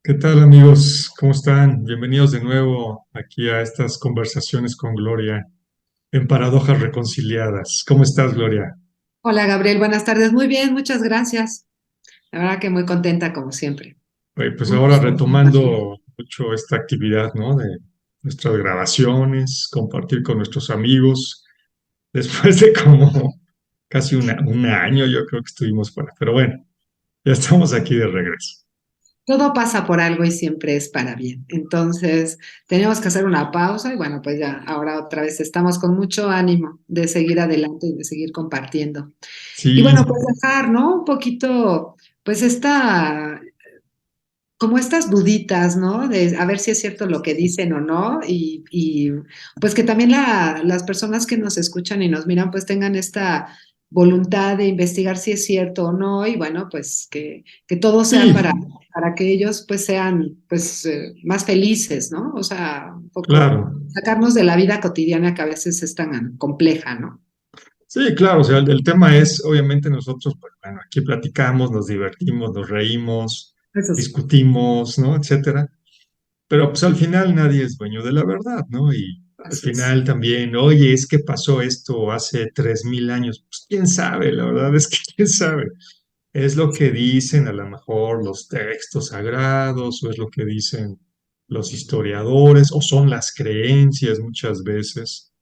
¿Qué tal amigos? ¿Cómo están? Bienvenidos de nuevo aquí a estas conversaciones con Gloria en Paradojas Reconciliadas. ¿Cómo estás, Gloria? Hola Gabriel, buenas tardes. Muy bien, muchas gracias. La verdad que muy contenta como siempre. Oye, pues Un ahora gusto. retomando mucho esta actividad, ¿no? De nuestras grabaciones, compartir con nuestros amigos, después de como casi un año yo creo que estuvimos fuera, pero bueno, ya estamos aquí de regreso. Todo pasa por algo y siempre es para bien. Entonces, tenemos que hacer una pausa y bueno, pues ya ahora otra vez estamos con mucho ánimo de seguir adelante y de seguir compartiendo. Y Sí, bueno, pues dejar, ¿no? Un poquito, pues como estas duditas, ¿no? De a ver si es cierto lo que dicen o no, y pues que también las personas que nos escuchan y nos miran, pues tengan esta voluntad de investigar si es cierto o no, y bueno, pues que todo sea sí, para que ellos pues sean pues más felices, ¿no? O sea, un poco claro. sacarnos de la vida cotidiana que a veces es tan compleja, ¿no? Sí, claro, o sea, el tema es, obviamente nosotros, pues bueno, aquí platicamos, nos divertimos, nos reímos, Eso sí. discutimos, ¿no? Etcétera. Pero pues al final nadie es dueño de la verdad, ¿no? Y al Así es. final también, oye, es que pasó esto hace 3000 años. Pues quién sabe, la verdad es que quién sabe. Es lo que dicen a lo mejor los textos sagrados, o es lo que dicen los historiadores, o son las creencias muchas veces.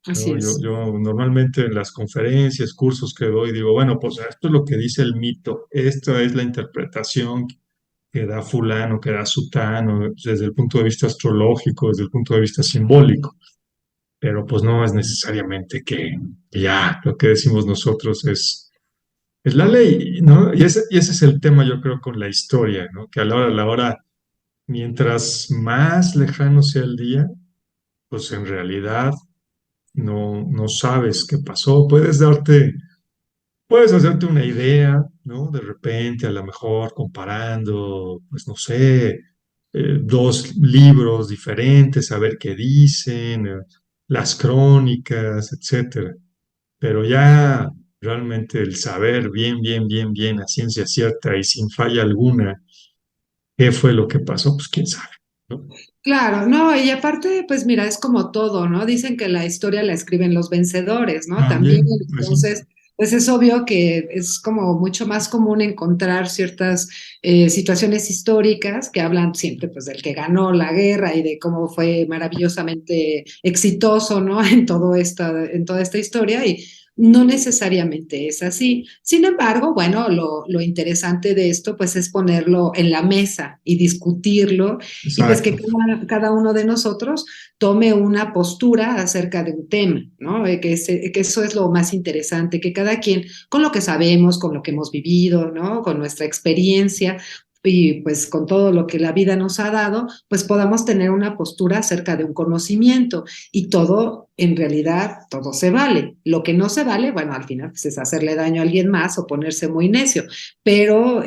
Así ¿No? Yo, es. yo normalmente en las conferencias, cursos que doy, digo, bueno, pues esto es lo que dice el mito, esta es la interpretación que da fulano, que da sutano, desde el punto de vista astrológico, desde el punto de vista simbólico, pero pues no es necesariamente que ya lo que decimos nosotros es la ley, ¿no? Y ese es el tema, yo creo, con la historia, ¿no? Que a la hora, mientras más lejano sea el día, pues en realidad no sabes qué pasó. Puedes hacerte una idea, ¿no? De repente, a lo mejor comparando, pues no sé, dos libros diferentes, a ver qué dicen, las crónicas, etcétera. Pero ya realmente el saber bien, bien, bien, bien a ciencia cierta y sin falla alguna qué fue lo que pasó, pues quién sabe, ¿no? Claro, no, y aparte, pues mira, es como todo, ¿no? Dicen que la historia la escriben los vencedores, ¿no? También, También, pues sí, entonces, pues es obvio que es como mucho más común encontrar ciertas situaciones históricas que hablan siempre, pues, del que ganó la guerra y de cómo fue maravillosamente exitoso, ¿no? En toda esta historia y no necesariamente es así. Sin embargo, bueno, lo interesante de esto, pues, es ponerlo en la mesa y discutirlo y pues que exacto, cada uno de nosotros tome una postura acerca de un tema, ¿no? Que eso es lo más interesante, que cada quien, con lo que sabemos, con lo que hemos vivido, ¿no? Con nuestra experiencia y pues con todo lo que la vida nos ha dado, pues podamos tener una postura acerca de un conocimiento y todo, en realidad, todo se vale. Lo que no se vale, bueno, al final pues es hacerle daño a alguien más o ponerse muy necio, pero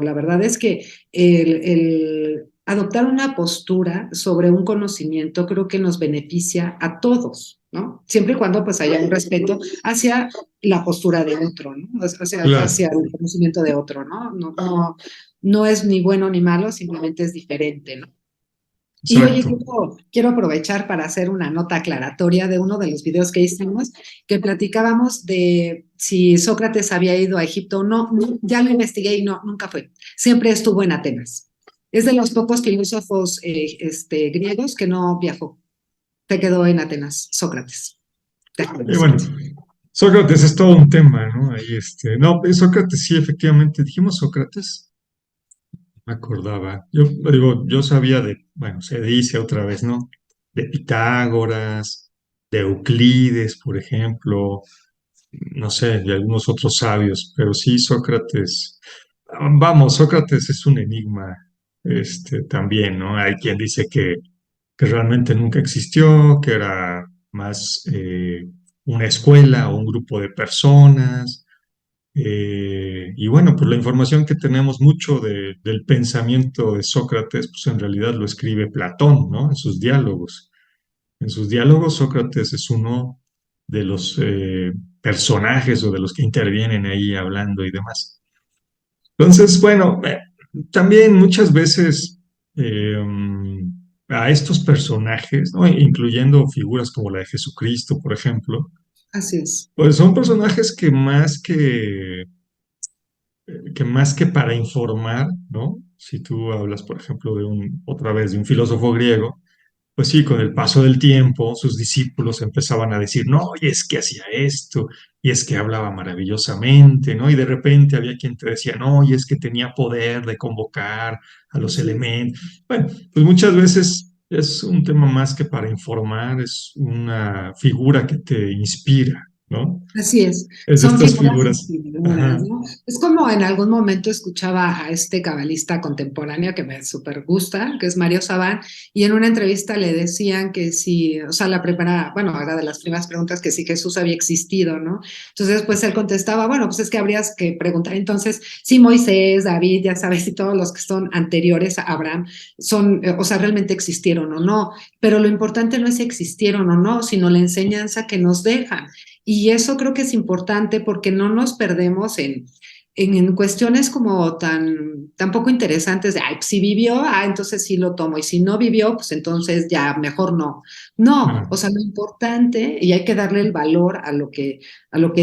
la verdad es que el adoptar una postura sobre un conocimiento creo que nos beneficia a todos, ¿no? Siempre y cuando pues haya un respeto hacia la postura de otro, ¿no? claro, Hacia el conocimiento de otro, ¿no? No es ni bueno ni malo, simplemente es diferente, ¿no? Y oye, exacto. quiero aprovechar para hacer una nota aclaratoria de uno de los videos que hicimos, que platicábamos de si Sócrates había ido a Egipto o no. Ya lo investigué y no, nunca fue. Siempre estuvo en Atenas. Es de los pocos filósofos griegos que no viajó. Se quedó en Atenas, Sócrates. Déjame Y bueno, decirte. Sócrates es todo un tema, ¿no? Ahí no, Sócrates sí, efectivamente, dijimos Sócrates, me acordaba. Yo digo, yo sabía bueno, se dice otra vez, ¿no? De Pitágoras, de Euclides, por ejemplo, no sé, de algunos otros sabios, pero sí, Sócrates, vamos, Sócrates es un enigma, también, ¿no? Hay quien dice que realmente nunca existió, que era más una escuela o un grupo de personas. Y bueno, pues la información que tenemos mucho del pensamiento de Sócrates, pues en realidad lo escribe Platón, ¿no? En sus diálogos. En sus diálogos, Sócrates es uno de los personajes o de los que intervienen ahí hablando y demás. Entonces, bueno, también muchas veces a estos personajes, ¿no? Incluyendo figuras como la de Jesucristo, por ejemplo, Así es. pues son personajes que más que para informar, ¿no? Si tú hablas, por ejemplo, otra vez, de un filósofo griego, pues sí, con el paso del tiempo, sus discípulos empezaban a decir, no, y es que hacía esto, y es que hablaba maravillosamente, ¿no? Y de repente había quien te decía, no, y es que tenía poder de convocar a los Así es. elementos. Bueno, pues muchas veces es un tema más que para informar, es una figura que te inspira, ¿no? Así es, Es de son estas figuras figuras. inspiradoras, Ajá. ¿no? Es como en algún momento escuchaba a este cabalista contemporáneo que me súper gusta, que es Mario Sabán, y en una entrevista le decían que si, o sea, la primera, bueno, era de las primeras preguntas que si Jesús había existido, ¿no? Entonces, pues él contestaba, bueno, pues es que habrías que preguntar entonces si Moisés, David, ya sabes, y todos los que son anteriores a Abraham son, o sea, realmente existieron o no, pero lo importante no es si existieron o no, sino la enseñanza que nos dejan. Y eso creo que es importante porque no nos perdemos en cuestiones como tan poco interesantes de, ay, pues si vivió, entonces sí lo tomo, y si no vivió, pues entonces ya mejor no. No, Ah, o sea, lo importante, y hay que darle el valor a lo que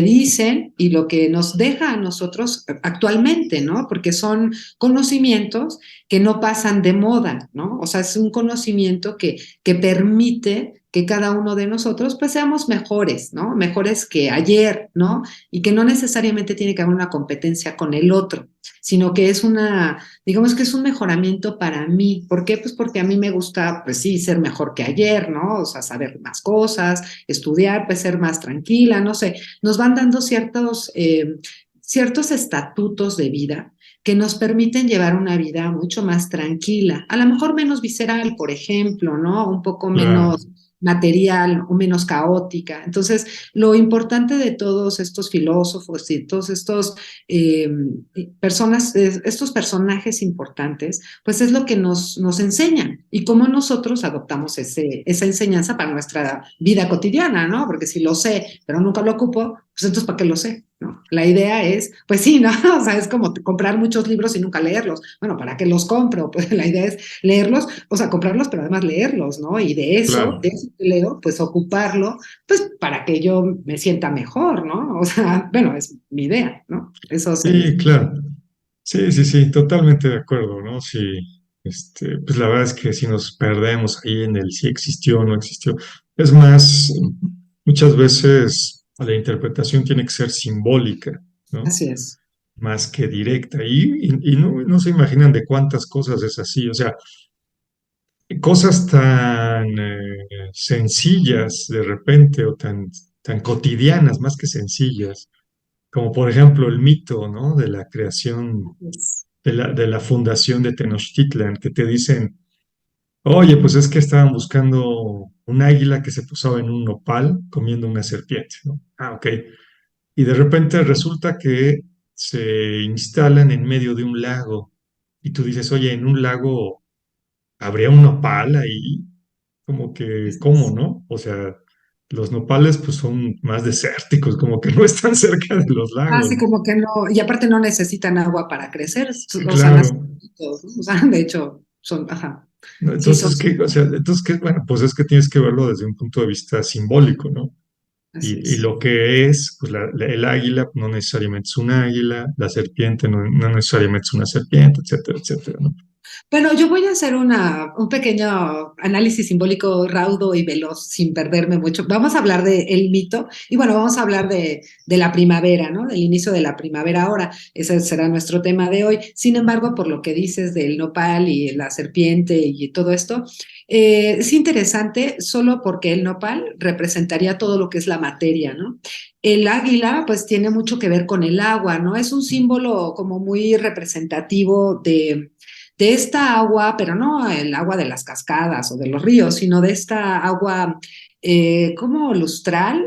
dicen y lo que nos deja a nosotros actualmente, ¿no? Porque son conocimientos que no pasan de moda, ¿no? O sea, es un conocimiento que permite que cada uno de nosotros pues seamos mejores, ¿no? Mejores que ayer, ¿no? Y que no necesariamente tiene que haber una competencia con el otro, sino que es digamos que es un mejoramiento para mí. ¿Por qué? Pues porque a mí me gusta, pues sí, ser mejor que ayer, ¿no? O sea, saber más cosas, estudiar, pues ser más tranquila, no sé. Nos van dando ciertos estatutos de vida que nos permiten llevar una vida mucho más tranquila, a lo mejor menos visceral, por ejemplo, ¿no? Un poco claro. menos material o menos caótica. Entonces, lo importante de todos estos filósofos y todos eh, estos personajes importantes, pues es lo que nos enseñan y cómo nosotros adoptamos esa enseñanza para nuestra vida cotidiana, ¿no? Porque si lo sé, pero nunca lo ocupo, pues entonces ¿para qué lo sé? ¿No? La idea es, pues sí, ¿no? O sea, es como comprar muchos libros y nunca leerlos. Bueno, ¿para qué los compro? Pues la idea es leerlos, o sea, comprarlos, pero además leerlos, ¿no? Y Claro. de eso que leo, pues ocuparlo, pues para que yo me sienta mejor, ¿no? O sea, bueno, es mi idea, ¿no? Eso sería. Sí, claro. Sí, sí, sí, totalmente de acuerdo, ¿no? Sí, pues la verdad es que si nos perdemos ahí en el si existió o no existió, es más, muchas veces la interpretación tiene que ser simbólica, ¿no? Así es, Más que directa. Y no se imaginan de cuántas cosas es así, o sea, cosas tan sencillas de repente o tan cotidianas, más que sencillas, como por ejemplo el mito, ¿no? De la creación así es. de la fundación de Tenochtitlan, que te dicen, oye, pues es que estaban buscando un águila que se posaba en un nopal comiendo una serpiente, ¿no? Ah, ok. Y de repente resulta que se instalan en medio de un lago y tú dices, oye, en un lago habría un nopal ahí, como que, Así ¿cómo, es. no? O sea, los nopales pues son más desérticos, como que no están cerca de los lagos. Así como que no, y aparte no necesitan agua para crecer, o sea, Claro. nacen solitos, ¿no? O sea, de hecho, son, ajá, ¿No? sí son, Entonces, ¿qué? O sea, entonces, ¿qué? Bueno, pues es que tienes que verlo desde un punto de vista simbólico, ¿no? así Y es. lo que es, pues el águila no necesariamente es un águila, la serpiente no necesariamente es una serpiente, etcétera, etcétera, ¿no? Bueno, yo voy a hacer un pequeño análisis simbólico raudo y veloz, sin perderme mucho. Vamos a hablar de el mito y bueno, vamos a hablar de la primavera, ¿no? Del inicio de la primavera ahora. Ese será nuestro tema de hoy. Sin embargo, por lo que dices del nopal y la serpiente y todo esto, es interesante solo porque el nopal representaría todo lo que es la materia, ¿no? El águila, pues, tiene mucho que ver con el agua, ¿no? Es un símbolo como muy representativo de esta agua, pero no el agua de las cascadas o de los ríos, sino de esta agua como lustral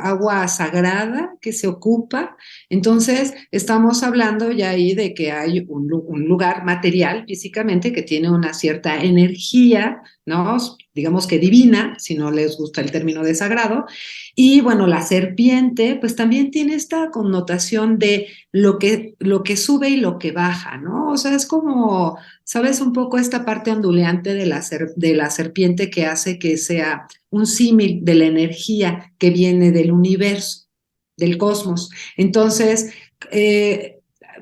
agua sagrada que se ocupa. Entonces, estamos hablando ya ahí de que hay un lugar material físicamente que tiene una cierta energía, ¿no? Digamos que divina, si no les gusta el término de sagrado. Y bueno, la serpiente, pues también tiene esta connotación de lo que sube y lo que baja, ¿no? O sea, es como, ¿sabes? Un poco esta parte onduleante de de la serpiente que hace que sea un símil de la energía que viene del universo, del cosmos. Entonces,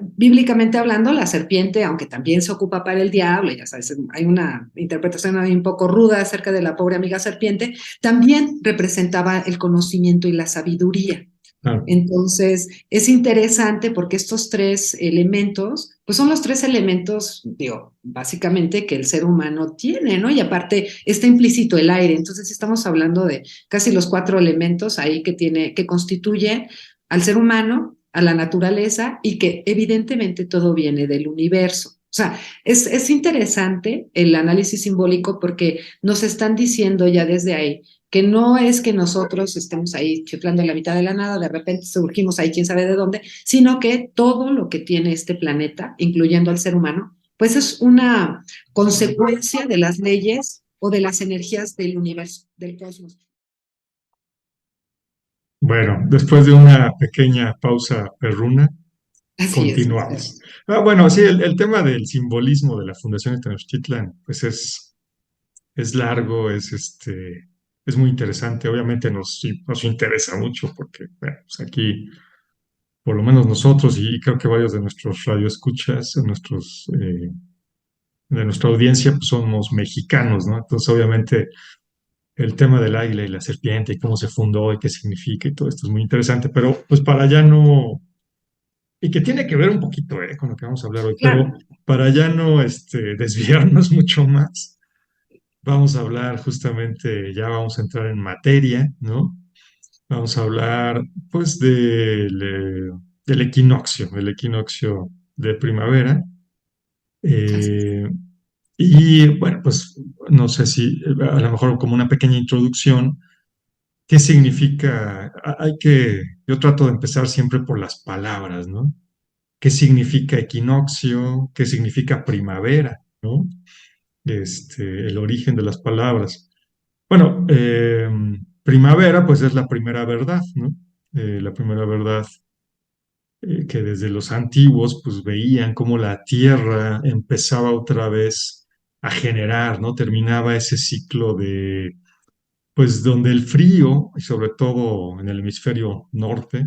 bíblicamente hablando, la serpiente, aunque también se ocupa para el diablo, ya sabes, hay una interpretación un poco ruda acerca de la pobre amiga serpiente, también representaba el conocimiento y la sabiduría. Claro. Entonces, es interesante porque estos tres elementos, pues son los tres elementos, digo, básicamente que el ser humano tiene, ¿no? Y aparte está implícito el aire. Entonces, estamos hablando de casi los cuatro elementos ahí que tiene, que constituyen al ser humano, a la naturaleza y que evidentemente todo viene del universo. O sea, es interesante el análisis simbólico porque nos están diciendo ya desde ahí que no es que nosotros estemos ahí chiflando en la mitad de la nada, de repente surgimos ahí quién sabe de dónde, sino que todo lo que tiene este planeta, incluyendo al ser humano, pues es una consecuencia de las leyes o de las energías del universo, del cosmos. Bueno, después de una pequeña pausa perruna, Así es, Marcelo. continuamos. Bueno, sí, el tema del simbolismo de la Fundación de Tenochtitlan, pues es largo, es muy interesante. Obviamente nos interesa mucho porque, bueno, pues aquí, por lo menos nosotros y creo que varios de nuestros radioescuchas, de nuestra audiencia, pues somos mexicanos, ¿no? Entonces, obviamente, el tema del águila y la serpiente y cómo se fundó y qué significa y todo esto es muy interesante, pero pues para ya no, y que tiene que ver un poquito, con lo que vamos a hablar hoy, pero Claro, para ya no, desviarnos mucho más. Vamos a hablar justamente, ya vamos a entrar en materia, ¿no? Vamos a hablar, pues, del equinoccio de primavera. así Eh, y bueno, pues, no sé si a lo mejor como una pequeña introducción, ¿qué significa? Yo trato de empezar siempre por las palabras, ¿no? ¿Qué significa equinoccio? ¿Qué significa primavera? ¿No? El origen de las palabras. Bueno, primavera, pues es la primera verdad, ¿no? La primera verdad que desde los antiguos, pues veían cómo la tierra empezaba otra vez a generar, ¿no? Terminaba ese ciclo pues donde el frío, y sobre todo en el hemisferio norte,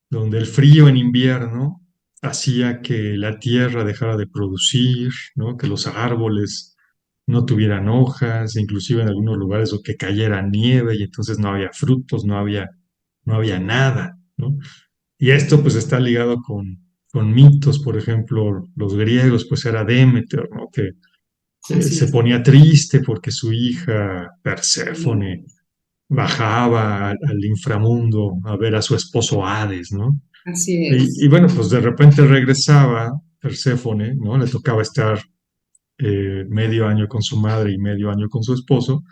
donde el frío en invierno hacía que la tierra dejara de producir, ¿no? Que los árboles no tuvieran hojas, inclusive en algunos lugares o que cayera nieve y entonces no había frutos, no había nada, ¿no? Y esto pues está ligado con mitos, por ejemplo, los griegos, pues era Demeter, ¿no? Que así se es. ponía triste porque su hija Perséfone bajaba al inframundo a ver a su esposo Hades, ¿no? Así es. Y bueno, pues de repente regresaba Perséfone, ¿no? Le tocaba estar medio año con su madre y medio año con su esposo.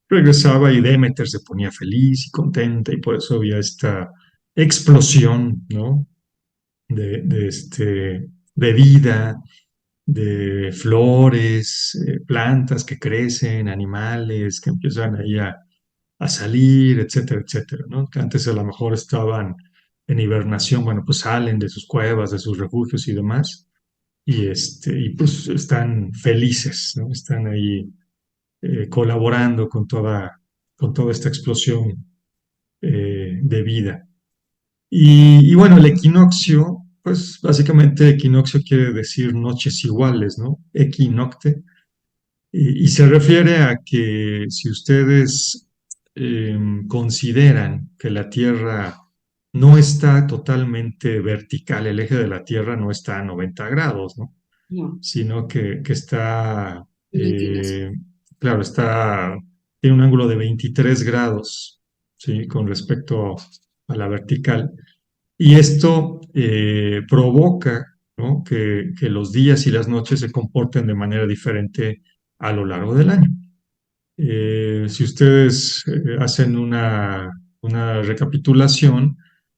Regresaba y Demeter se ponía feliz y contenta y por eso había esta explosión, ¿no? De vida, de flores, plantas que crecen, animales que empiezan ahí a salir, etcétera, etcétera, ¿no? Que antes a lo mejor estaban en hibernación, bueno, pues salen de sus cuevas, de sus refugios y demás, y pues están felices, ¿no? Están ahí colaborando con toda esta explosión de vida. Y bueno, el equinoccio, pues básicamente equinoccio quiere decir noches iguales, ¿no? Equinocte. Y se refiere a que si ustedes consideran que la Tierra no está totalmente vertical, el eje de la Tierra no está a 90 grados, ¿no? No, Sino que está, una inclinación. claro, tiene un ángulo de 23 grados, ¿sí? Con respecto a la vertical. Y esto provoca, ¿no? Que los días y las noches se comporten de manera diferente a lo largo del año. Si ustedes hacen una recapitulación.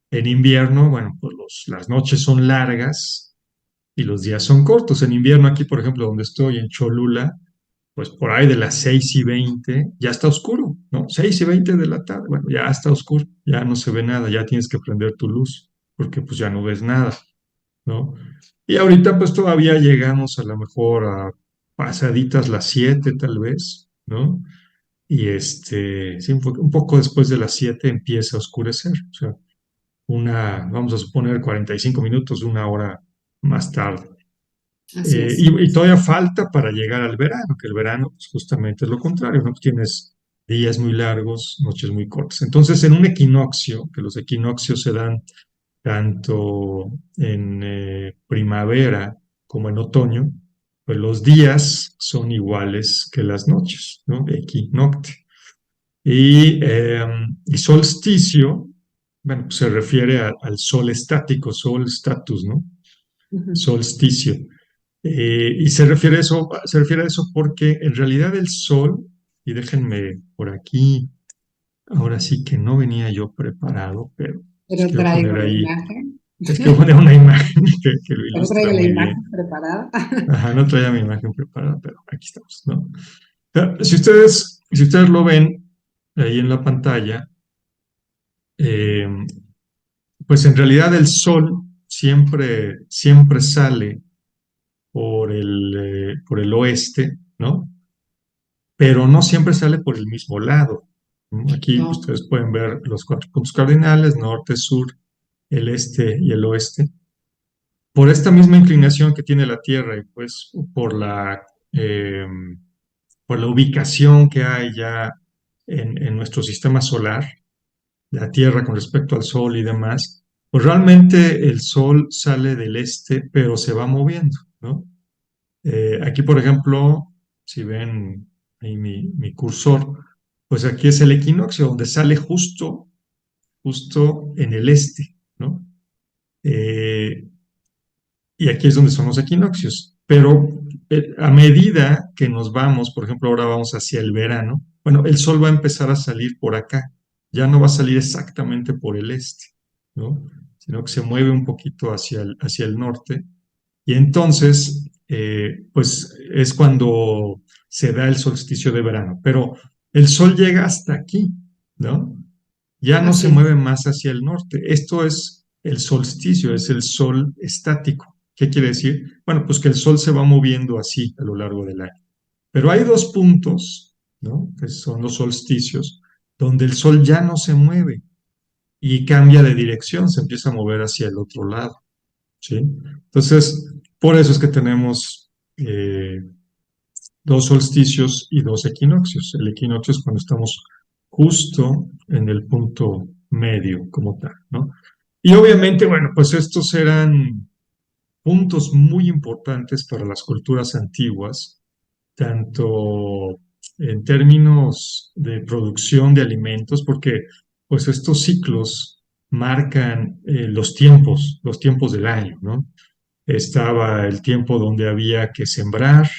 En invierno, bueno, pues las noches son largas y los días son cortos. En invierno aquí, por ejemplo, donde estoy, en Cholula, pues por ahí de las 6:20 ya está oscuro, ¿no? 6:20 de la tarde, bueno, ya está oscuro, ya no se ve nada, ya tienes que prender tu luz, porque pues ya no ves nada, ¿no? Y ahorita pues todavía llegamos a lo mejor a pasaditas las 7 tal vez, ¿no? Y sí, un poco después de las 7 empieza a oscurecer, o sea, vamos a suponer 45 minutos, una hora más tarde. Así es. Y todavía falta para llegar al verano, que el verano pues, justamente es lo contrario, ¿no? Tienes días muy largos, noches muy cortas. Entonces, en un equinoccio, que los equinoccios se dan tanto en primavera como en otoño, pues los días son iguales que las noches, ¿no? Equinocte. Y solsticio, bueno, pues se refiere al sol estático, sol status, ¿no? Ujú. Solsticio. Y se refiere a eso porque en realidad el sol, y déjenme por aquí, ahora sí que no venía yo preparado, pero les Pero quiero traigo poner la ahí, imagen. les quiero poner una imagen que lo Pero ilustra traigo la muy bien. imagen preparada. Ajá, no traía mi imagen preparada, pero aquí estamos, ¿no? Si ustedes lo ven ahí en la pantalla, eh, pues en realidad el sol siempre, siempre sale por el oeste, ¿no? Pero no siempre sale por el mismo lado, ¿no? Aquí No, ustedes pueden ver los 4 puntos cardinales, norte, sur, el este y el oeste. Por esta misma inclinación que tiene la Tierra y pues eh, por la ubicación que hay ya en nuestro sistema solar, la Tierra con respecto al Sol y demás, pues realmente el Sol sale del este, pero se va moviendo, ¿no? Aquí, por ejemplo, si ven ahí mi cursor, pues aquí es el equinoccio, donde sale justo en el este, ¿no? Eh, y aquí es donde son los equinoccios. Pero a medida que nos vamos, por ejemplo, ahora vamos hacia el verano, bueno, el sol va a empezar a salir por acá, ya no va a salir exactamente por el este, ¿no? Sino que se mueve un poquito hacia el norte y entonces, pues es cuando se da el solsticio de verano. Pero el sol llega hasta aquí, ¿no? Ya no se así es. mueve más hacia el norte. Esto es el solsticio, es el sol estático. ¿Qué quiere decir? Bueno, pues que el sol se va moviendo así a lo largo del año. Pero hay dos puntos, ¿no? Que son los solsticios, donde el sol ya no se mueve y cambia de dirección, se empieza a mover hacia el otro lado. ¿Sí? Entonces, por eso es que tenemos dos solsticios y dos equinoccios. El equinoccio es cuando estamos justo en el punto medio como tal, ¿no? Y obviamente, bueno, pues estos eran puntos muy importantes para las culturas antiguas, tanto en términos de producción de alimentos, porque pues estos ciclos marcan los tiempos del año, ¿no? Estaba el tiempo donde había que sembrar,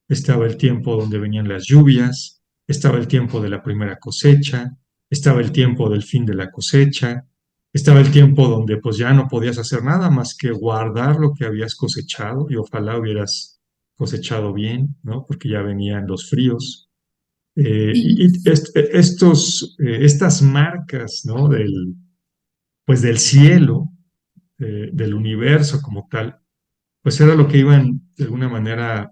estaba el tiempo donde venían las lluvias, estaba el tiempo de la primera cosecha, estaba el tiempo del fin de la cosecha, estaba el tiempo donde pues ya no podías hacer nada más que guardar lo que habías cosechado y ojalá hubieras cosechado bien, ¿no? Porque ya venían los fríos. Y, Estas marcas, ¿no? Pues del cielo, del universo como tal, pues era lo que iban de alguna manera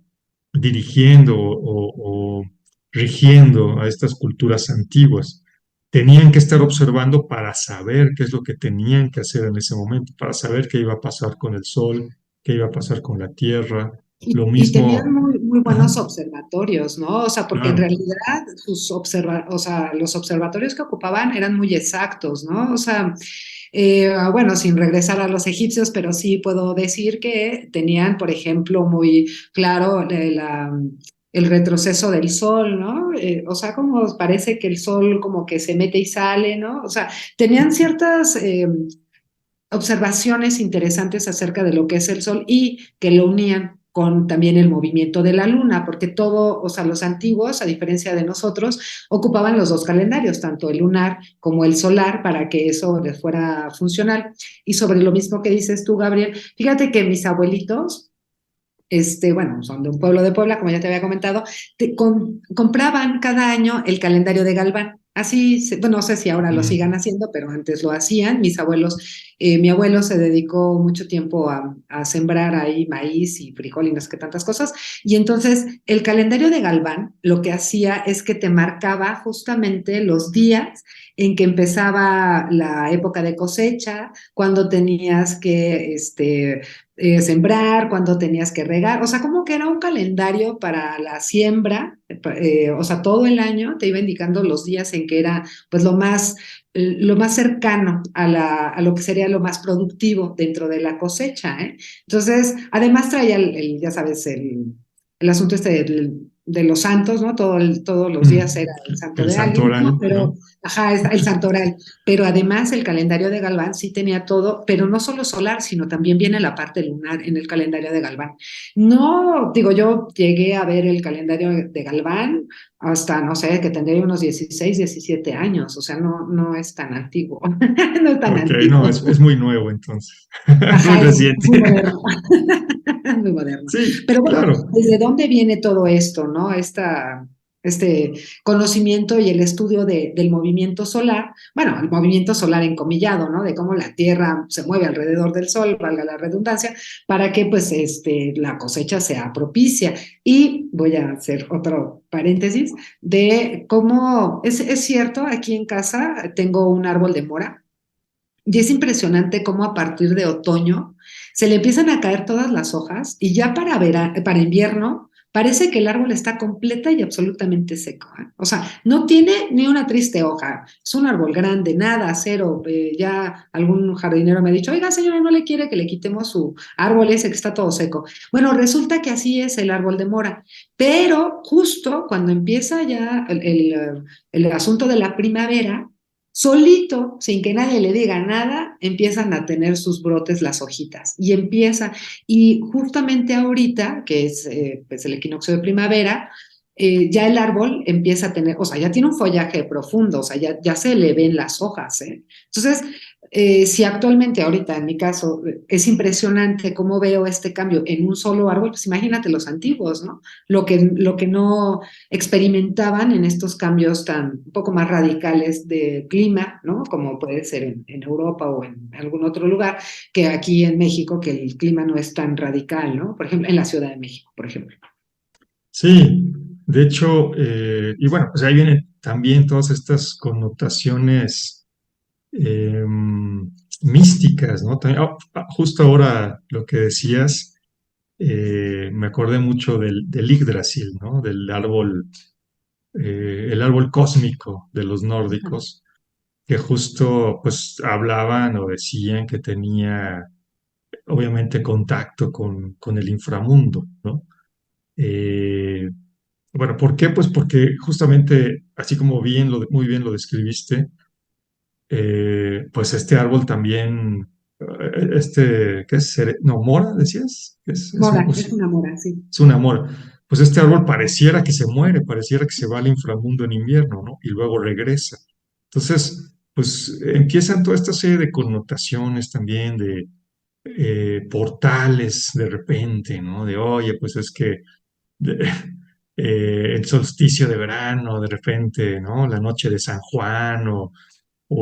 dirigiendo o rigiendo a estas culturas antiguas. Tenían que estar observando para saber qué es lo que tenían que hacer en ese momento, para saber qué iba a pasar con el sol, qué iba a pasar con la tierra. Lo y tenían mismo, muy, muy ajá, buenos observatorios, ¿no? O sea, porque en claro, realidad o sea, los observatorios que ocupaban eran muy exactos, ¿no? O sea, bueno, sin regresar a los egipcios, pero sí puedo decir que tenían, por ejemplo, muy claro el retroceso del sol, ¿no? O sea, como parece que el sol como que se mete y sale, ¿no? O sea, tenían ciertas observaciones interesantes acerca de lo que es el sol y que lo unían. con también el movimiento de la luna, porque todo, o sea, los antiguos, a diferencia de nosotros, ocupaban los dos calendarios, tanto el lunar como el solar, para que eso les fuera funcional. Y sobre lo mismo que dices tú, Gabriel, fíjate que mis abuelitos, bueno, son de un pueblo de Puebla, como ya te había comentado, compraban cada año el calendario de Galván. Así, bueno, no sé si ahora lo sigan Mm, haciendo, pero antes lo hacían. Mis abuelos, mi abuelo se dedicó mucho tiempo a sembrar ahí maíz y frijol y no sé qué tantas cosas. Y entonces el calendario de Galván lo que hacía es que te marcaba justamente los días en que empezaba la época de cosecha, cuando tenías que, sembrar, cuando tenías que regar, o sea, como que era un calendario para la siembra, o sea, todo el año te iba indicando los días en que era pues lo más cercano a lo que sería lo más productivo dentro de la cosecha, ¿eh? Entonces, además traía ya sabes, el asunto de los santos, ¿no? Todos los días mm. era el santo El de alguien, ¿no? santoral, Pero, ¿no? ajá, el santoral. Pero además el calendario de Galván sí tenía todo, pero no solo solar, sino también viene la parte lunar en el calendario de Galván. No, digo, yo llegué a ver el calendario de Galván hasta, no sé, que tendría unos 16, 17 años, o sea, no es tan antiguo, no es tan Ok, no, antiguo. es muy nuevo entonces, muy Ajá, es muy reciente. moderno, muy moderno. Sí, Pero bueno, claro. ¿desde dónde viene todo esto, no? Este conocimiento y el estudio del movimiento solar, bueno, el movimiento solar encomillado, ¿no? De cómo la Tierra se mueve alrededor del Sol, valga la redundancia, para que pues la cosecha sea propicia. Y voy a hacer otro paréntesis de cómo, es cierto, aquí en casa tengo un árbol de mora y es impresionante cómo a partir de otoño se le empiezan a caer todas las hojas y ya para invierno parece que el árbol está completa y absolutamente seco, ¿eh? O sea, no tiene ni una triste hoja. Es un árbol grande, nada, cero. Ya algún jardinero me ha dicho, oiga, señora, ¿no le quiere que le quitemos su árbol ese que está todo seco? Bueno, resulta que así es el árbol de mora. Pero justo cuando empieza ya el asunto de la primavera, solito, sin que nadie le diga nada, empiezan a tener sus brotes las hojitas y justamente ahorita, que es pues el equinoccio de primavera, ya el árbol empieza a tener, o sea, ya tiene un follaje profundo, o sea, ya se le ven las hojas, ¿eh? Entonces, si actualmente, ahorita en mi caso, es impresionante cómo veo este cambio en un solo árbol, pues imagínate los antiguos, ¿no? Lo que no experimentaban en estos cambios tan un poco más radicales de clima, ¿no? Como puede ser en Europa o en algún otro lugar, que aquí en México, que el clima no es tan radical, ¿no? Por ejemplo, en la Ciudad de México, por ejemplo. Sí, de hecho, y bueno, pues ahí vienen también todas estas connotaciones eh, místicas, ¿no? También, justo ahora lo que decías, me acordé mucho del Yggdrasil, ¿no? Del árbol, el árbol cósmico de los nórdicos, que justo pues hablaban o decían que tenía obviamente contacto con el inframundo, ¿no? Eh, bueno, ¿por qué? Pues porque justamente, así como muy bien lo describiste, pues este árbol también, ¿qué es? No, mora, decías, Mora, es una mora, sí. es una mora. Pues este árbol pareciera que se muere, pareciera que se va al inframundo en invierno, ¿no? Y luego regresa. Entonces, pues empiezan toda esta serie de connotaciones también, de portales de repente, ¿no? De, oye, pues es que de- el solsticio de verano, de repente, ¿no? La noche de San Juan o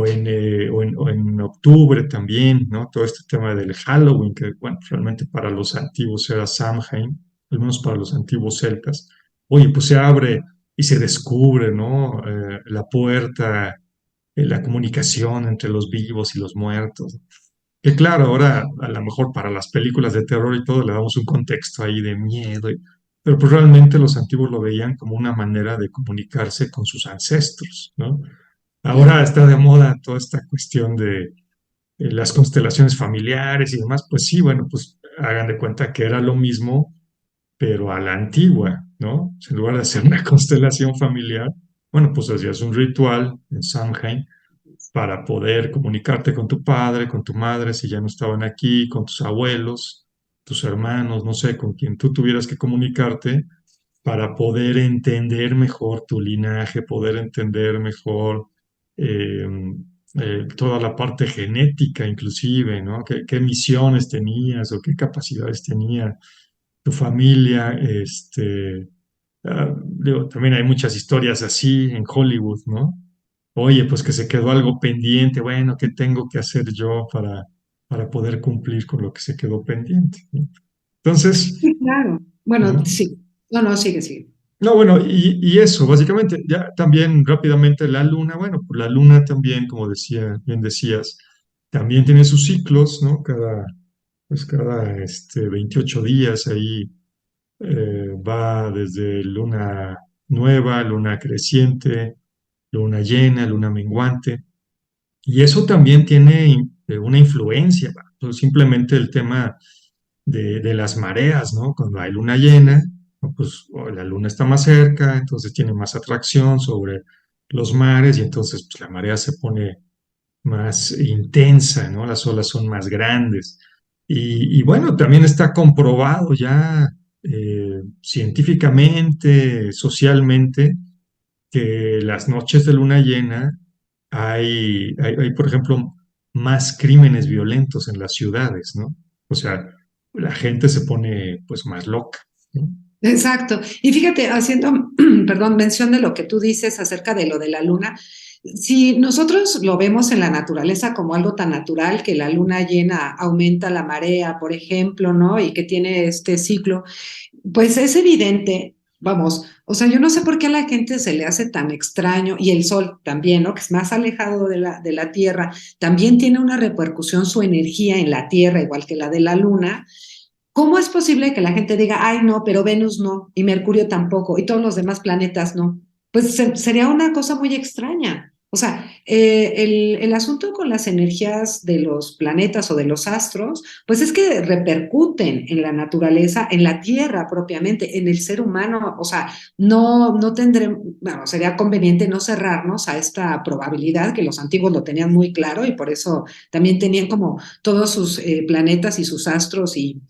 en octubre también, ¿no? Todo este tema del Halloween, que, bueno, realmente para los antiguos era Samhain, al menos para los antiguos celtas. Oye, pues se abre y se descubre, ¿no? La puerta, la comunicación entre los vivos y los muertos. Que claro, ahora a lo mejor para las películas de terror y todo le damos un contexto ahí de miedo, pero pues realmente los antiguos lo veían como una manera de comunicarse con sus ancestros, ¿no? Ahora Claro. está de moda toda esta cuestión de las constelaciones familiares y demás, pues sí, bueno, pues hagan de cuenta que era lo mismo, pero a la antigua, ¿no? En lugar de hacer una constelación familiar, bueno, pues hacías un ritual en Samhain para poder comunicarte con tu padre, con tu madre, si ya no estaban aquí, con tus abuelos. tus hermanos, no sé, con quien tú tuvieras que comunicarte para poder entender mejor tu linaje, poder entender mejor eh, toda la parte genética inclusive, ¿no? ¿Qué misiones tenías o qué capacidades tenía tu familia? Digo, también hay muchas historias así en Hollywood, ¿no? Oye, pues que se quedó algo pendiente, bueno, ¿qué tengo que hacer yo para poder cumplir con lo que se quedó pendiente? ¿No? Entonces, Sí, claro. Bueno, ¿no? sí. No, no, sigue, sigue. No, bueno, y eso, básicamente, ya también rápidamente la luna, bueno, pues la luna también, como decía, bien decías, también tiene sus ciclos, ¿no? Cada 28 días ahí va desde luna nueva, luna creciente, luna llena, luna menguante, y eso también tiene una influencia, ¿va? Pues simplemente el tema de las mareas, ¿no? Cuando hay luna llena, ¿no? Pues la luna está más cerca, entonces tiene más atracción sobre los mares y entonces pues, la marea se pone más intensa, ¿no? Las olas son más grandes. Y bueno, también está comprobado ya científicamente, socialmente, que las noches de luna llena hay, por ejemplo, más crímenes violentos en las ciudades, ¿no? O sea, la gente se pone pues más loca, ¿no? Exacto. Y fíjate, haciendo, perdón, mención de lo que tú dices acerca de lo de la luna, si nosotros lo vemos en la naturaleza como algo tan natural que la luna llena aumenta la marea, por ejemplo, ¿no? Y que tiene este ciclo, pues es evidente, vamos, o sea, yo no sé por qué a la gente se le hace tan extraño y el sol también, ¿no? Que es más alejado de la Tierra, también tiene una repercusión su energía en la Tierra, igual que la de la luna. ¿Cómo es posible que la gente diga, ay, no, pero Venus no, y Mercurio tampoco, y todos los demás planetas no? Pues sería una cosa muy extraña. O sea, el asunto con las energías de los planetas o de los astros, pues es que repercuten en la naturaleza, en la Tierra propiamente, en el ser humano. O sea, no tendremos, bueno, sería conveniente no cerrarnos a esta probabilidad que los antiguos lo tenían muy claro y por eso también tenían como todos sus planetas y sus astros y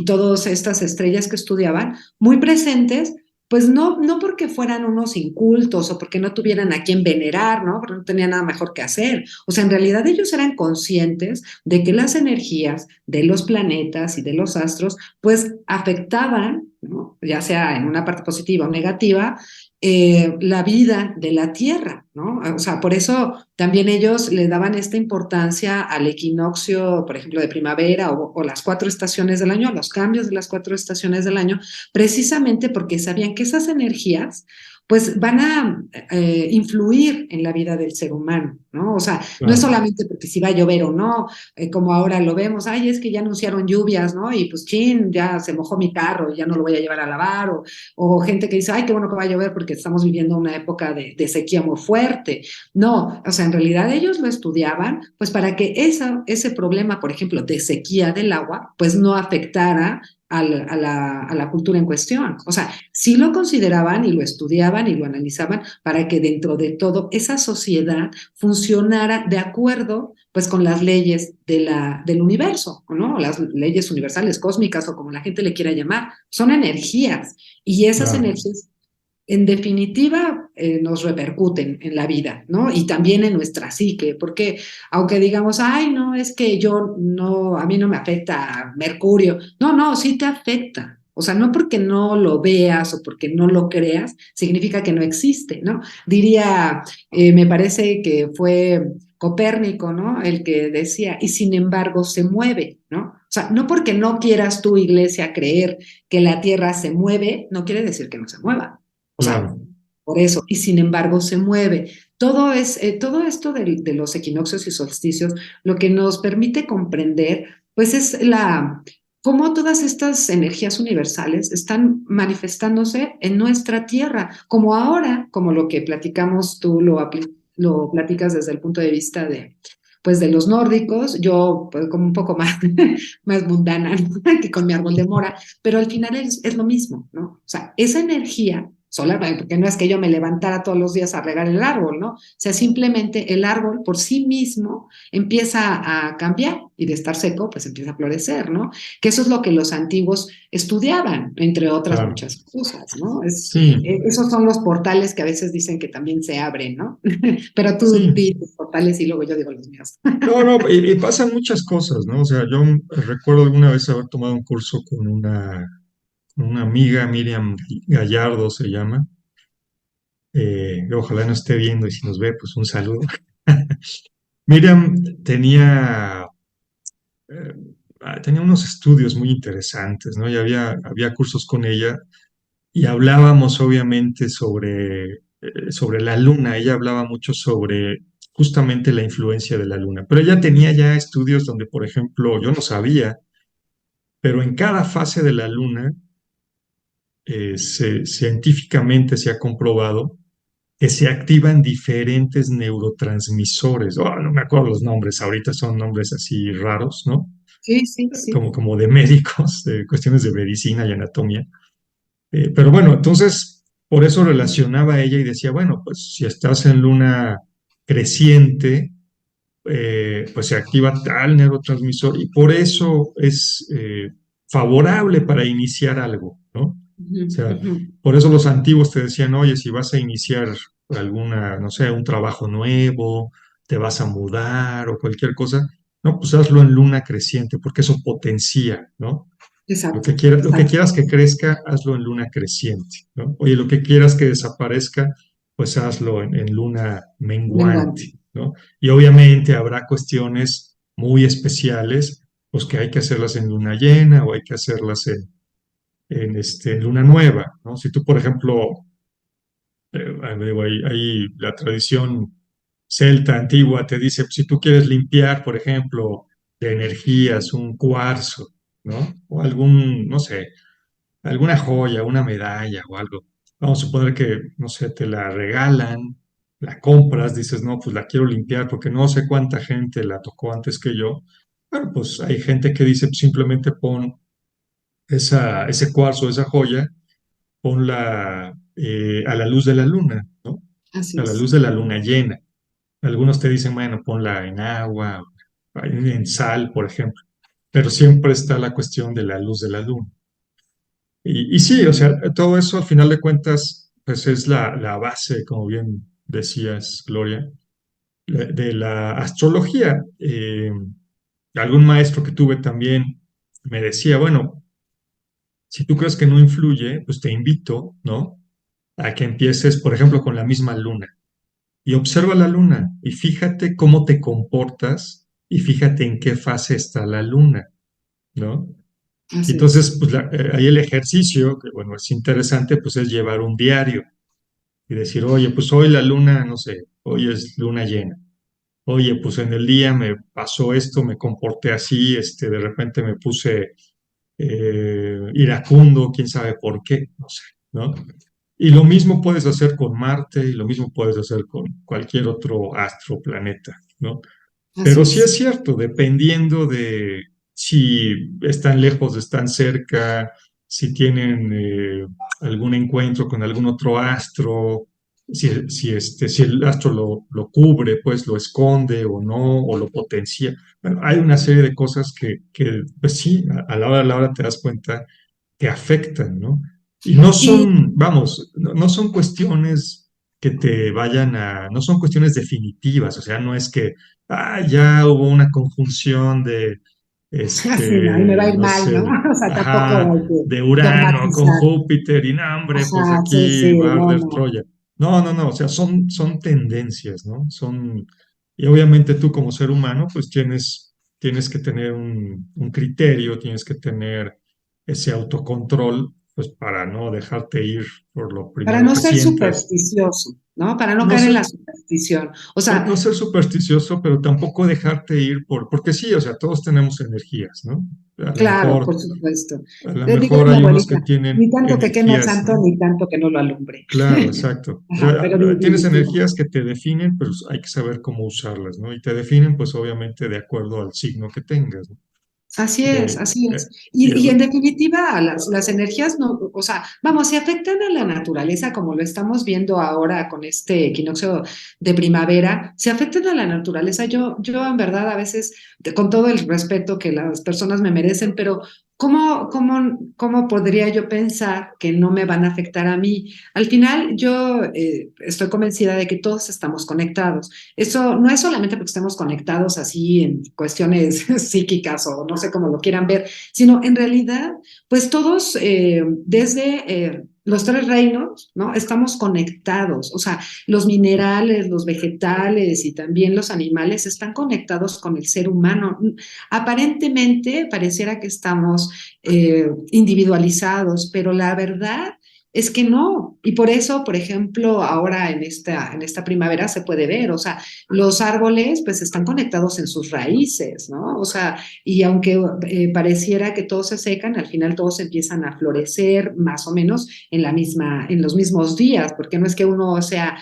todas estas estrellas que estudiaban, muy presentes, pues no porque fueran unos incultos o porque no tuvieran a quien venerar, ¿no? Porque no tenían nada mejor que hacer. O sea, en realidad ellos eran conscientes de que las energías de los planetas y de los astros, pues afectaban, ¿no? Ya sea en una parte positiva o negativa, la vida de la Tierra, ¿no? O sea, por eso también ellos le daban esta importancia al equinoccio, por ejemplo, de primavera o las cuatro estaciones del año, a los cambios de las cuatro estaciones del año, precisamente porque sabían que esas energías pues van a influir en la vida del ser humano, ¿no? O sea, no es Claro, solamente porque si va a llover o no, como ahora lo vemos, ay, es que ya anunciaron lluvias, ¿no? Y pues, chin, ya se mojó mi carro, ya no lo voy a llevar a lavar, o gente que dice, ay, qué bueno que va a llover porque estamos viviendo una época de sequía muy fuerte. No, o sea, en realidad ellos lo estudiaban, pues para que ese problema, por ejemplo, de sequía del agua, pues no afectara a la cultura en cuestión. O sea, sí lo consideraban y lo estudiaban y lo analizaban para que dentro de todo esa sociedad funcionara de acuerdo pues con las leyes del universo, ¿no? Las leyes universales, cósmicas o como la gente le quiera llamar, son energías y esas claro, energías en definitiva, nos repercuten en la vida, ¿no? Y también en nuestra psique, porque aunque digamos, ay, no, es que yo no, a mí no me afecta Mercurio, no, no, sí te afecta. O sea, no porque no lo veas o porque no lo creas, significa que no existe, ¿no? Diría, me parece que fue Copérnico, ¿no? El que decía, y sin embargo se mueve, ¿no? O sea, no porque no quieras tu iglesia creer que la Tierra se mueve, no quiere decir que no se mueva. O sea, claro, por eso, y sin embargo se mueve. Todo esto de los equinoccios y solsticios, lo que nos permite comprender, pues es cómo todas estas energías universales están manifestándose en nuestra tierra, como ahora, como lo que platicamos, tú lo platicas desde el punto de vista pues de los nórdicos, yo pues, como un poco más, más mundana, ¿no? Que con mi árbol de mora, pero al final es lo mismo, ¿no? O sea, esa energía solamente, porque no es que yo me levantara todos los días a regar el árbol, ¿no? O sea, simplemente el árbol por sí mismo empieza a cambiar y de estar seco, pues empieza a florecer, ¿no? Que eso es lo que los antiguos estudiaban, entre otras Claro. muchas cosas, ¿no? Sí, Esos son los portales que a veces dicen que también se abren, ¿no? Pero tú sí. di tus portales y luego yo digo los míos. No, no, y pasan muchas cosas, ¿no? O sea, yo recuerdo alguna vez haber tomado un curso con una amiga, Miriam Gallardo se llama. Ojalá no esté viendo y si nos ve, pues un saludo. Miriam eh, tenía unos estudios muy interesantes, ¿no? Y había cursos con ella y hablábamos obviamente sobre la luna. Ella hablaba mucho sobre justamente la influencia de la luna, pero ella tenía ya estudios donde, por ejemplo, yo no sabía, pero en cada fase de la luna, científicamente se ha comprobado que se activan diferentes neurotransmisores. Oh, no me acuerdo los nombres, ahorita son nombres así raros, ¿no? Sí, sí, sí. Como de médicos, de cuestiones de medicina y anatomía. Pero bueno, entonces, por eso relacionaba a ella y decía, bueno, pues si estás en luna creciente, pues se activa tal neurotransmisor y por eso es favorable para iniciar algo, ¿no? O Ujú, sea, ujú. por eso los antiguos te decían, oye, si vas a iniciar alguna, no sé, un trabajo nuevo, te vas a mudar o cualquier cosa, no, pues hazlo en luna creciente, porque eso potencia, ¿no? Exacto, Lo que exacto. quieras que crezca, hazlo en luna creciente, ¿no? Oye, lo que quieras que desaparezca, pues hazlo en luna Menguante. menguante, ¿no? Y obviamente habrá cuestiones muy especiales, pues que hay que hacerlas en luna llena o hay que hacerlas en luna nueva, ¿no? Si tú, por ejemplo, hay la tradición celta antigua te dice, si tú quieres limpiar, por ejemplo, de energías, un cuarzo, ¿no? O algún, no sé, alguna joya, una medalla o algo. Vamos a suponer que, no sé, te la regalan, la compras, dices, no, pues la quiero limpiar porque no sé cuánta gente la tocó antes que yo. Bueno, pues hay gente que dice, pues, simplemente pon ese cuarzo, esa joya, ponla a la luz de la luna, ¿no? Así A la es. luz de la luna llena. Algunos te dicen, bueno, ponla en agua, en sal, por ejemplo. Pero siempre está la cuestión de la luz de la luna. Y sí, o sea, todo eso al final de cuentas, pues es la base, como bien decías, Gloria, de la astrología. Algún maestro que tuve también me decía, bueno, si tú crees que no influye, pues te invito, ¿no? A que empieces, por ejemplo, con la misma luna y observa la luna y fíjate cómo te comportas y fíjate en qué fase está la luna, ¿no? Y Así es. entonces, pues ahí el ejercicio, que bueno, es interesante, pues es llevar un diario y decir, oye, pues hoy la luna, no sé, hoy es luna llena. Oye, pues en el día me pasó esto, me comporté así, de repente me puse iracundo, quién sabe por qué, no sé, ¿no? Y lo mismo puedes hacer con Marte y lo mismo puedes hacer con cualquier otro astro, planeta, ¿no? Así Pero sí es. es cierto, dependiendo de si están lejos, están cerca, si tienen algún encuentro con algún otro astro, si el astro lo cubre, pues lo esconde o no, o lo potencia. Bueno, hay una serie de cosas que pues sí, a la hora de la hora te das cuenta que afectan, ¿no? Y no Y son, vamos, no son cuestiones que te vayan no son cuestiones definitivas, o sea, no es que ya hubo una conjunción de, así, ¿no? Y me va a ir no mal, sé, ¿no? O sea, tampoco ajá, hay que de Urano con dogmatizar. Júpiter y no, hombre, pues Ajá, sí, aquí sí, va a no, arder no. Troya. No, no, no, o sea, son tendencias, ¿no? Y obviamente tú como ser humano, pues tienes que tener un criterio, tienes que tener ese autocontrol, pues para no dejarte ir por lo Para primero no que ser sientas. supersticioso, ¿no? Para no No caer en ser, la superstición. O no sea, ser supersticioso, pero tampoco dejarte ir porque sí, o sea, todos tenemos energías, ¿no? A lo claro, por mejor, supuesto. a lo Diría mejor mi hay unos abuelita, que ni tienen tanto que queme al energías, santo, ¿no? ni tanto que no lo alumbre. Claro, exacto. O Ajá, sea, pero di, tienes di tú. energías que te definen, pero hay que saber cómo usarlas, ¿no? Y te definen, pues obviamente, de acuerdo al signo que tengas, ¿no? Así es, Eh, así es. eh, y Y en el- definitiva, las energías no, o sea, vamos, se afectan a la naturaleza como lo estamos viendo ahora con este equinoccio de primavera, se afectan a la naturaleza. Yo en verdad a veces, con todo el respeto que las personas me merecen, pero ¿cómo podría yo pensar que no me van a afectar a mí? Al final, yo estoy convencida de que todos estamos conectados. Eso no es solamente porque estemos conectados así en cuestiones psíquicas o no sé cómo lo quieran ver, sino en realidad, pues todos desde los tres reinos, ¿no? Estamos conectados, o sea, los minerales, los vegetales y también los animales están conectados con el ser humano. Aparentemente pareciera que estamos individualizados, pero la verdad es que no. Y por eso, por ejemplo, ahora en esta primavera se puede ver, o sea, los árboles pues están conectados en sus raíces, ¿no? O sea, y aunque pareciera que todos se secan, al final todos empiezan a florecer más o menos en los mismos días, porque no es que uno sea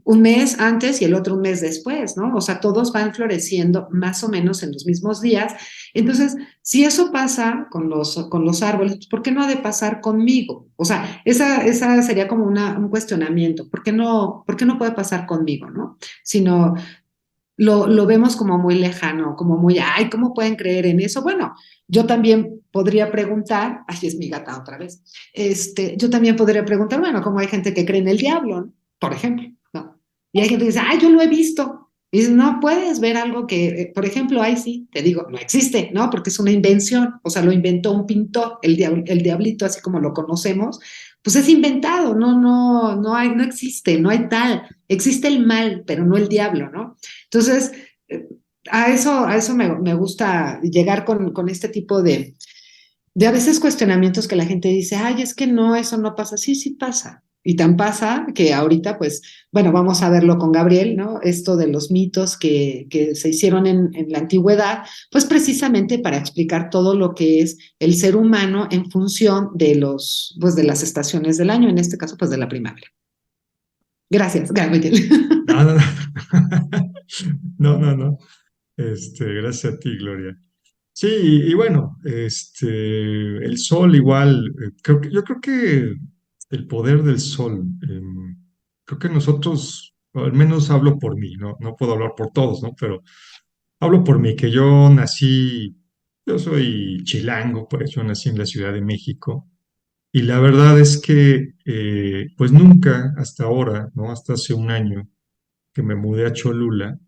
un mes antes y el otro un mes después, ¿no? O sea, todos van floreciendo más o menos en los mismos días. Entonces, si eso pasa con los árboles, pues, ¿por qué no ha de pasar conmigo? O sea, esa sería como un cuestionamiento. Por qué no puede pasar conmigo, no? Sino lo vemos como muy lejano, como muy, ay, ¿cómo pueden creer en eso? Bueno, yo también podría preguntar, ay, es mi gata otra vez, yo también podría preguntar, bueno, ¿cómo hay gente que cree en el diablo, ¿no? Por ejemplo, ¿no? Y hay gente que dice, ay, yo lo he visto. Y dices, no puedes ver algo que, por ejemplo, ahí sí, te digo, no existe, ¿no? Porque es una invención, o sea, lo inventó un pintor, el diablito, así como lo conocemos, pues es inventado, no existe, no hay tal, existe el mal, pero no el diablo, ¿no? Entonces, eh, a eso me gusta llegar con este tipo de a veces cuestionamientos que la gente dice, ay, es que no, eso no pasa. Sí, sí pasa. Y tan pasa que ahorita, pues, bueno, vamos a verlo con Gabriel, ¿no? Esto de los mitos que se hicieron en la antigüedad, pues precisamente para explicar todo lo que es el ser humano en función de pues, de las estaciones del año, en este caso, pues, de la primavera. Gracias, Gabriel. no, no, no. No, no, no. Gracias a ti, Gloria. Sí, y bueno, el sol igual, yo creo que el poder del sol, creo que nosotros, o al menos hablo por mí, no puedo hablar por todos, ¿no? Pero hablo por mí, que yo nací, yo soy chilango, pues yo nací en la Ciudad de México, y la verdad es que, pues nunca hasta ahora, ¿no? Hasta hace un año que me mudé a Cholula,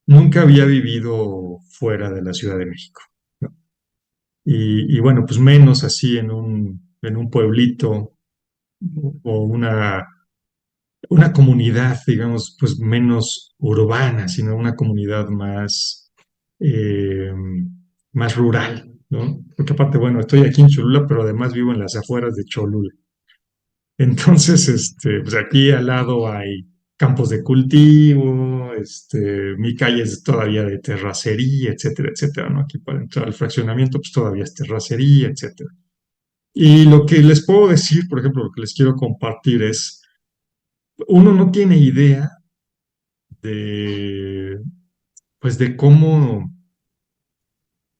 nunca había vivido fuera de la Ciudad de México, ¿no? Y bueno, pues menos así en un pueblito o una comunidad, digamos, pues menos urbana, sino una comunidad más, eh, más rural, ¿no? Porque aparte, bueno, estoy aquí en Cholula, pero además vivo en las afueras de Cholula. Entonces, pues aquí al lado hay campos de cultivo, mi calle es todavía de terracería, etcétera, etcétera, ¿no? Aquí para entrar al fraccionamiento, pues todavía es terracería, etcétera. Y lo que les puedo decir, por ejemplo, lo que les quiero compartir es, uno no tiene idea de, pues de cómo,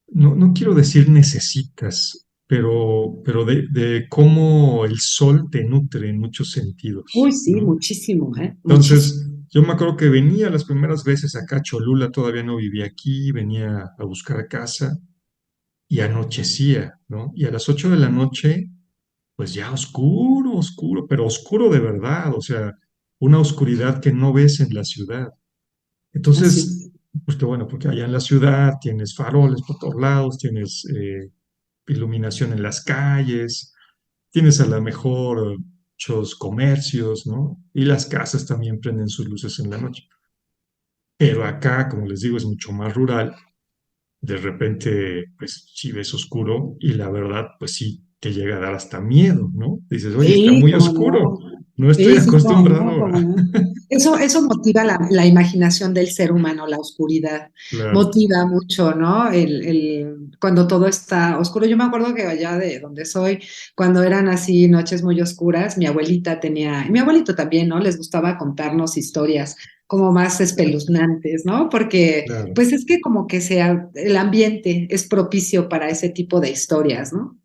no quiero decir necesitas, pero de cómo el sol te nutre en muchos Uy, sentidos, sí, ¿no? muchísimo, ¿eh? Muchísimo. Entonces, yo me acuerdo que venía las primeras veces acá a Cholula, todavía no vivía aquí, venía a buscar casa y anochecía, ¿no? Y a las 8 de la noche, pues ya oscuro, oscuro, pero oscuro de verdad, o sea, una oscuridad que no ves en la ciudad. Así Entonces, es. pues que bueno, porque allá en la ciudad tienes faroles por todos lados, tienes iluminación en las calles, tienes a lo mejor muchos comercios, ¿no? Y las casas también prenden sus luces en la noche. Pero acá, como les digo, es mucho más rural. De repente, pues sí ves oscuro y la verdad, pues sí te llega a dar hasta miedo, ¿no? Dices, oye, está Sí, muy cómo oscuro, no. no estoy Sí, sí, cómo no, acostumbrado cómo a... no. Eso motiva la imaginación del ser humano, la oscuridad. Claro, Motiva mucho, ¿no? Cuando todo está oscuro. Yo me acuerdo que allá de donde soy, cuando eran así noches muy oscuras, mi abuelita tenía, y mi abuelito también, ¿no? Les gustaba contarnos historias como más espeluznantes, ¿no? Porque Claro, pues es que como que sea, el ambiente es propicio para ese tipo de historias, ¿no?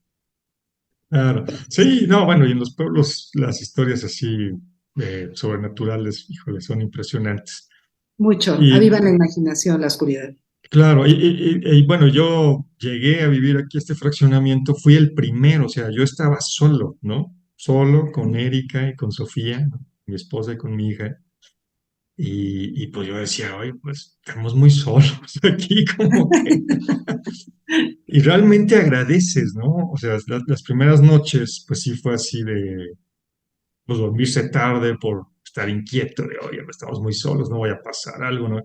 claro. Sí, no, bueno, y en los pueblos las historias así sobrenaturales, híjole, son impresionantes. Mucho, Y avivan la imaginación, la oscuridad. claro, bueno, yo llegué a vivir aquí este fraccionamiento, fui el primero, o sea, yo estaba solo, ¿no? Solo con Erika y con Sofía, ¿no? Mi esposa y con mi hija. Y pues yo decía, oye, pues estamos muy solos aquí, como que. Y realmente agradeces, ¿no? O sea, las primeras noches, pues sí fue así de, pues dormirse tarde por estar inquieto, de, oye, estamos muy solos, no vaya a pasar algo, ¿no?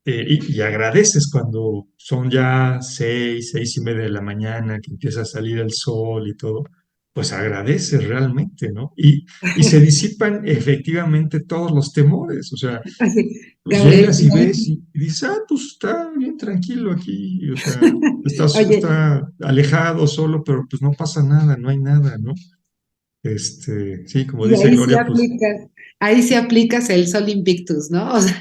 Y agradeces cuando son ya 6, 6:30 de la mañana, que empieza a salir el sol y todo, pues agradeces realmente, ¿no? Y se disipan efectivamente todos los temores, o sea, Así, pues Gabriel, llegas y ves y dices, ah, pues está bien tranquilo aquí, o sea, oye, está alejado, solo, pero pues no pasa nada, no hay nada, ¿no? Sí, como y dice Gloria, pues ahí sí aplicas el Sol Invictus, ¿no? O sea,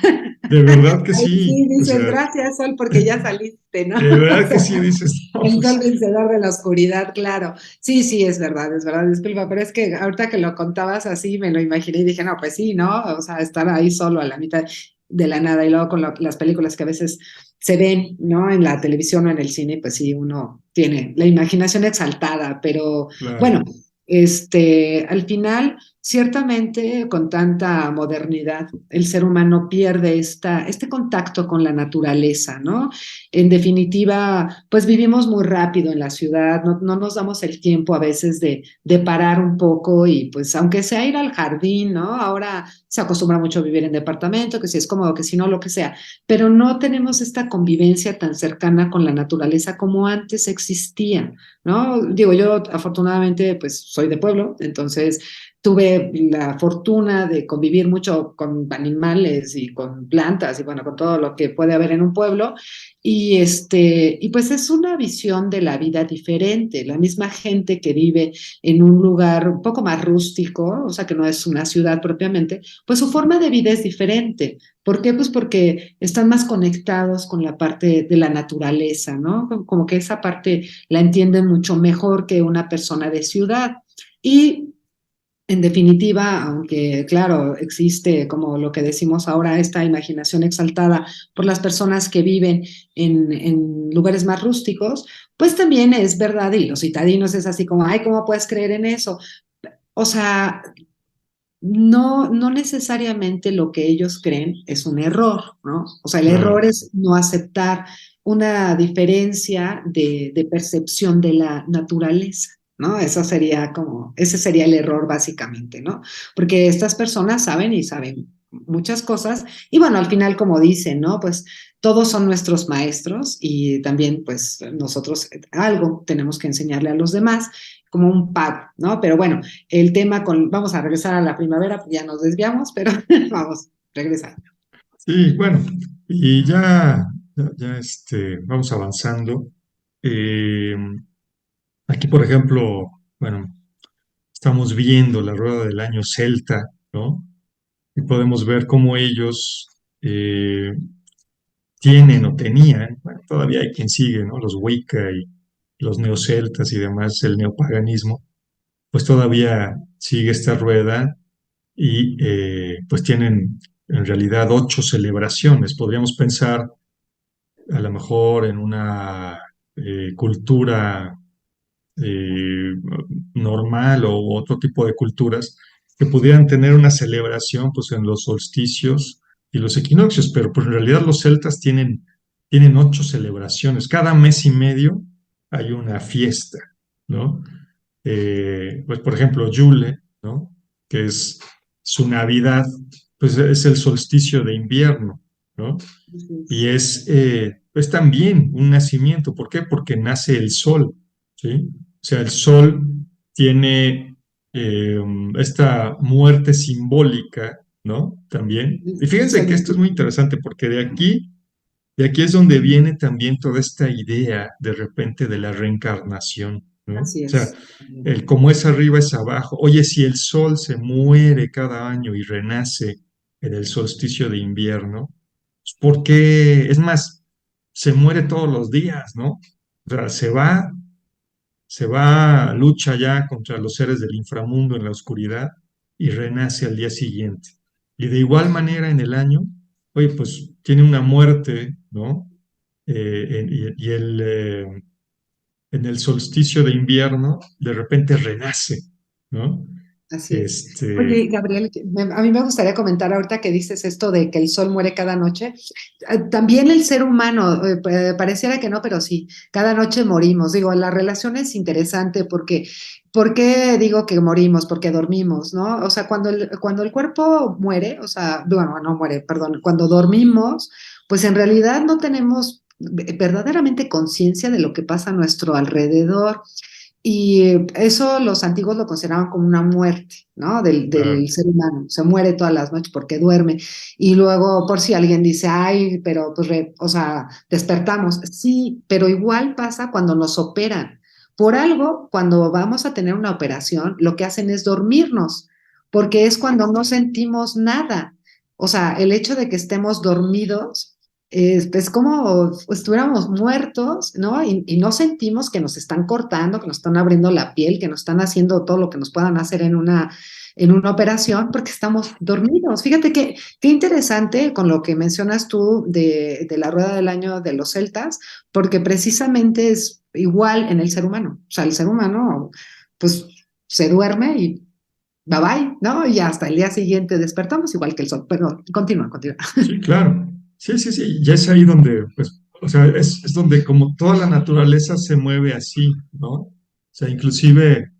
de verdad que ahí sí, sí o dices, sea, gracias, Sol, porque ya saliste, ¿no? de O verdad que sea, sí dices, no, el pues sol vencedor de la oscuridad, claro. Sí, sí, es verdad, disculpa, pero es que ahorita que lo contabas así, me lo imaginé y dije, no, pues sí, ¿no? O sea, estar ahí solo a la mitad de la nada y luego con las películas que a veces se ven, ¿no? En la televisión o en el cine, pues sí, uno tiene la imaginación exaltada, pero claro, bueno, al final, ciertamente con tanta modernidad, el ser humano pierde este contacto con la naturaleza, ¿no? En definitiva, pues vivimos muy rápido en la ciudad, no nos damos el tiempo a veces de parar un poco y pues aunque sea ir al jardín, ¿no? Ahora se acostumbra mucho a vivir en departamento, que si es cómodo, que si no, lo que sea, pero no tenemos esta convivencia tan cercana con la naturaleza como antes existía, ¿no? Digo, yo afortunadamente pues soy de pueblo, entonces tuve la fortuna de convivir mucho con animales y con plantas y bueno, con todo lo que puede haber en un pueblo. Y pues es una visión de la vida diferente. La misma gente que vive en un lugar un poco más rústico, o sea, que no es una ciudad propiamente, pues su forma de vida es diferente. ¿Por qué? Pues porque están más conectados con la parte de la naturaleza, ¿no? Como que esa parte la entienden mucho mejor que una persona de ciudad. Y en definitiva, aunque claro, existe como lo que decimos ahora, esta imaginación exaltada por las personas que viven en lugares más rústicos, pues también es verdad, y los citadinos es así como, ay, ¿cómo puedes creer en eso? O sea, no necesariamente lo que ellos creen es un error, ¿no? O sea, el error claro. es no aceptar una diferencia de percepción de la naturaleza, ¿no? Eso sería como, ese sería el error básicamente, ¿no? Porque estas personas saben y saben muchas cosas y bueno, al final como dicen, ¿no? Pues todos son nuestros maestros y también pues nosotros algo tenemos que enseñarle a los demás como un pago, ¿no? Pero bueno, el tema vamos a regresar a la primavera, pues ya nos desviamos, pero vamos, regresar. Sí, bueno, y ya vamos avanzando. Eh, Aquí, por ejemplo, bueno, estamos viendo la rueda del año celta, ¿no? Y podemos ver cómo ellos tienen o tenían, bueno, todavía hay quien sigue, ¿no? Los Wicca y los neoceltas y demás, el neopaganismo, pues todavía sigue esta rueda y pues tienen en realidad 8 celebraciones. Podríamos pensar a lo mejor en una cultura eh, normal o otro tipo de culturas que pudieran tener una celebración pues en los solsticios y los equinoccios, pero pues en realidad los celtas tienen 8 celebraciones. Cada mes y medio hay una fiesta, ¿no? Pues por ejemplo, Yule, ¿no? Que es su Navidad, pues es el solsticio de invierno, ¿no? Y es también un nacimiento. ¿Por qué? Porque nace el sol, ¿sí? O sea, el sol tiene eh, esta muerte simbólica, ¿no? También. Y El fíjense sol que esto es muy interesante porque de aquí es donde viene también toda esta idea de repente de la reencarnación, ¿no? O así sea, es. el como es arriba es abajo. Oye, si el sol se muere cada año y renace en el solsticio de invierno, pues, porque, es más, se muere todos los días, ¿no? O sea, se va, lucha ya contra los seres del inframundo en la oscuridad y renace al día siguiente. Y de igual manera en el año, oye, pues tiene una muerte, ¿no? En el solsticio de invierno, de repente renace, ¿no? Así es. Este, Oye, Gabriel, a mí me gustaría comentar ahorita que dices esto de que el sol muere cada noche. También el ser humano, pareciera que no, pero sí, cada noche morimos. Digo, la relación es interesante porque, ¿por qué digo que morimos? Porque dormimos, ¿no? O sea, cuando el cuerpo muere, o sea, bueno, no muere, perdón, cuando dormimos, pues en realidad no tenemos verdaderamente conciencia de lo que pasa a nuestro alrededor. Y eso los antiguos lo consideraban como una muerte, ¿no? Del ser humano. Se muere todas las noches porque duerme. Y luego, por si alguien dice, ay, pero pues, o sea, despertamos. Sí, pero igual pasa cuando nos operan. Por algo, cuando vamos a tener una operación, lo que hacen es dormirnos, porque es cuando no sentimos nada. O sea, el hecho de que estemos dormidos es como estuviéramos muertos, ¿no? Y no sentimos que nos están cortando, que nos están abriendo la piel, que nos están haciendo todo lo que nos puedan hacer en una operación, porque estamos dormidos. Fíjate qué interesante con lo que mencionas tú de la rueda del año de los celtas, porque precisamente es igual en el ser humano. O sea, el ser humano, pues, se duerme y bye bye, ¿no? Y hasta el día siguiente despertamos igual que el sol. Pero continúa, continúa. sí, claro. Sí, sí, sí. Ya es ahí donde, pues, o sea, es donde como toda la naturaleza se mueve así, ¿no? O sea, inclusive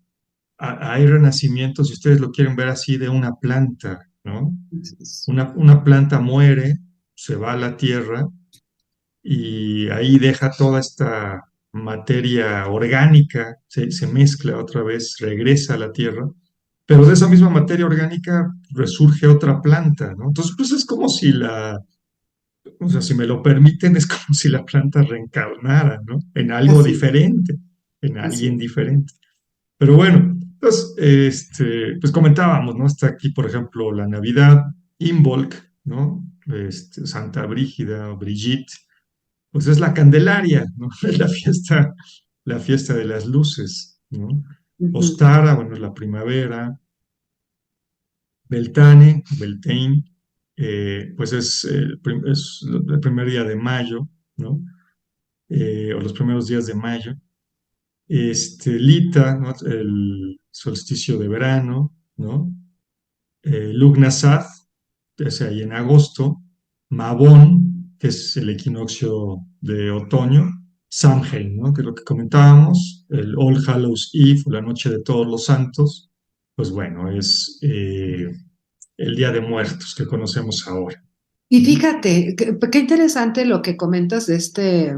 hay renacimientos, si ustedes lo quieren ver así, de una planta, ¿no? Una planta muere, se va a la tierra y ahí deja toda esta materia orgánica, se mezcla otra vez, regresa a la tierra, pero de esa misma materia orgánica resurge otra planta, ¿no? Entonces, pues es como si o sea, si me lo permiten, es como si la planta reencarnara, ¿no? En algo Así, diferente, en alguien así. diferente. Pero bueno, pues, pues comentábamos, ¿no? Está aquí, por ejemplo, la Navidad, Imbolc, ¿no? Santa Brígida o Brigitte, pues es la Candelaria, ¿no? Es la fiesta de las luces, ¿no? Ujú, Ostara, bueno, es la primavera. Beltane, Beltane, pues es el primer día de mayo, ¿no? O los primeros días de mayo. Lita, ¿no? El solsticio de verano, ¿no? Lughnasadh, que es ahí en agosto. Mabón, que es el equinoccio de otoño. Samhain, ¿no? Que es lo que comentábamos. El All Hallows Eve, la noche de todos los santos. Pues bueno, es el Día de Muertos que conocemos ahora. y ¿No? fíjate, qué interesante lo que comentas de este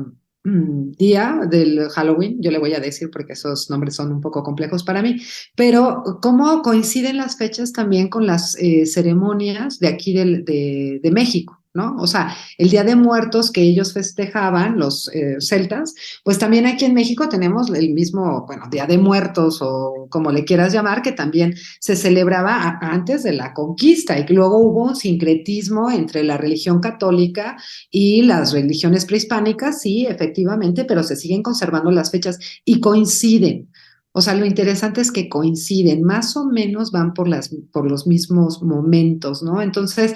día del Halloween, yo le voy a decir porque esos nombres son un poco complejos para mí, pero cómo coinciden las fechas también con las ceremonias de aquí de México, ¿no? O sea, el Día de Muertos que ellos festejaban, los celtas, pues también aquí en México tenemos el mismo, bueno, Día de Muertos o como le quieras llamar, que también se celebraba antes de la conquista y que luego hubo un sincretismo entre la religión católica y las religiones prehispánicas, sí, efectivamente, pero se siguen conservando las fechas y coinciden. O sea, lo interesante es que coinciden, más o menos van por los mismos momentos, ¿no? Entonces,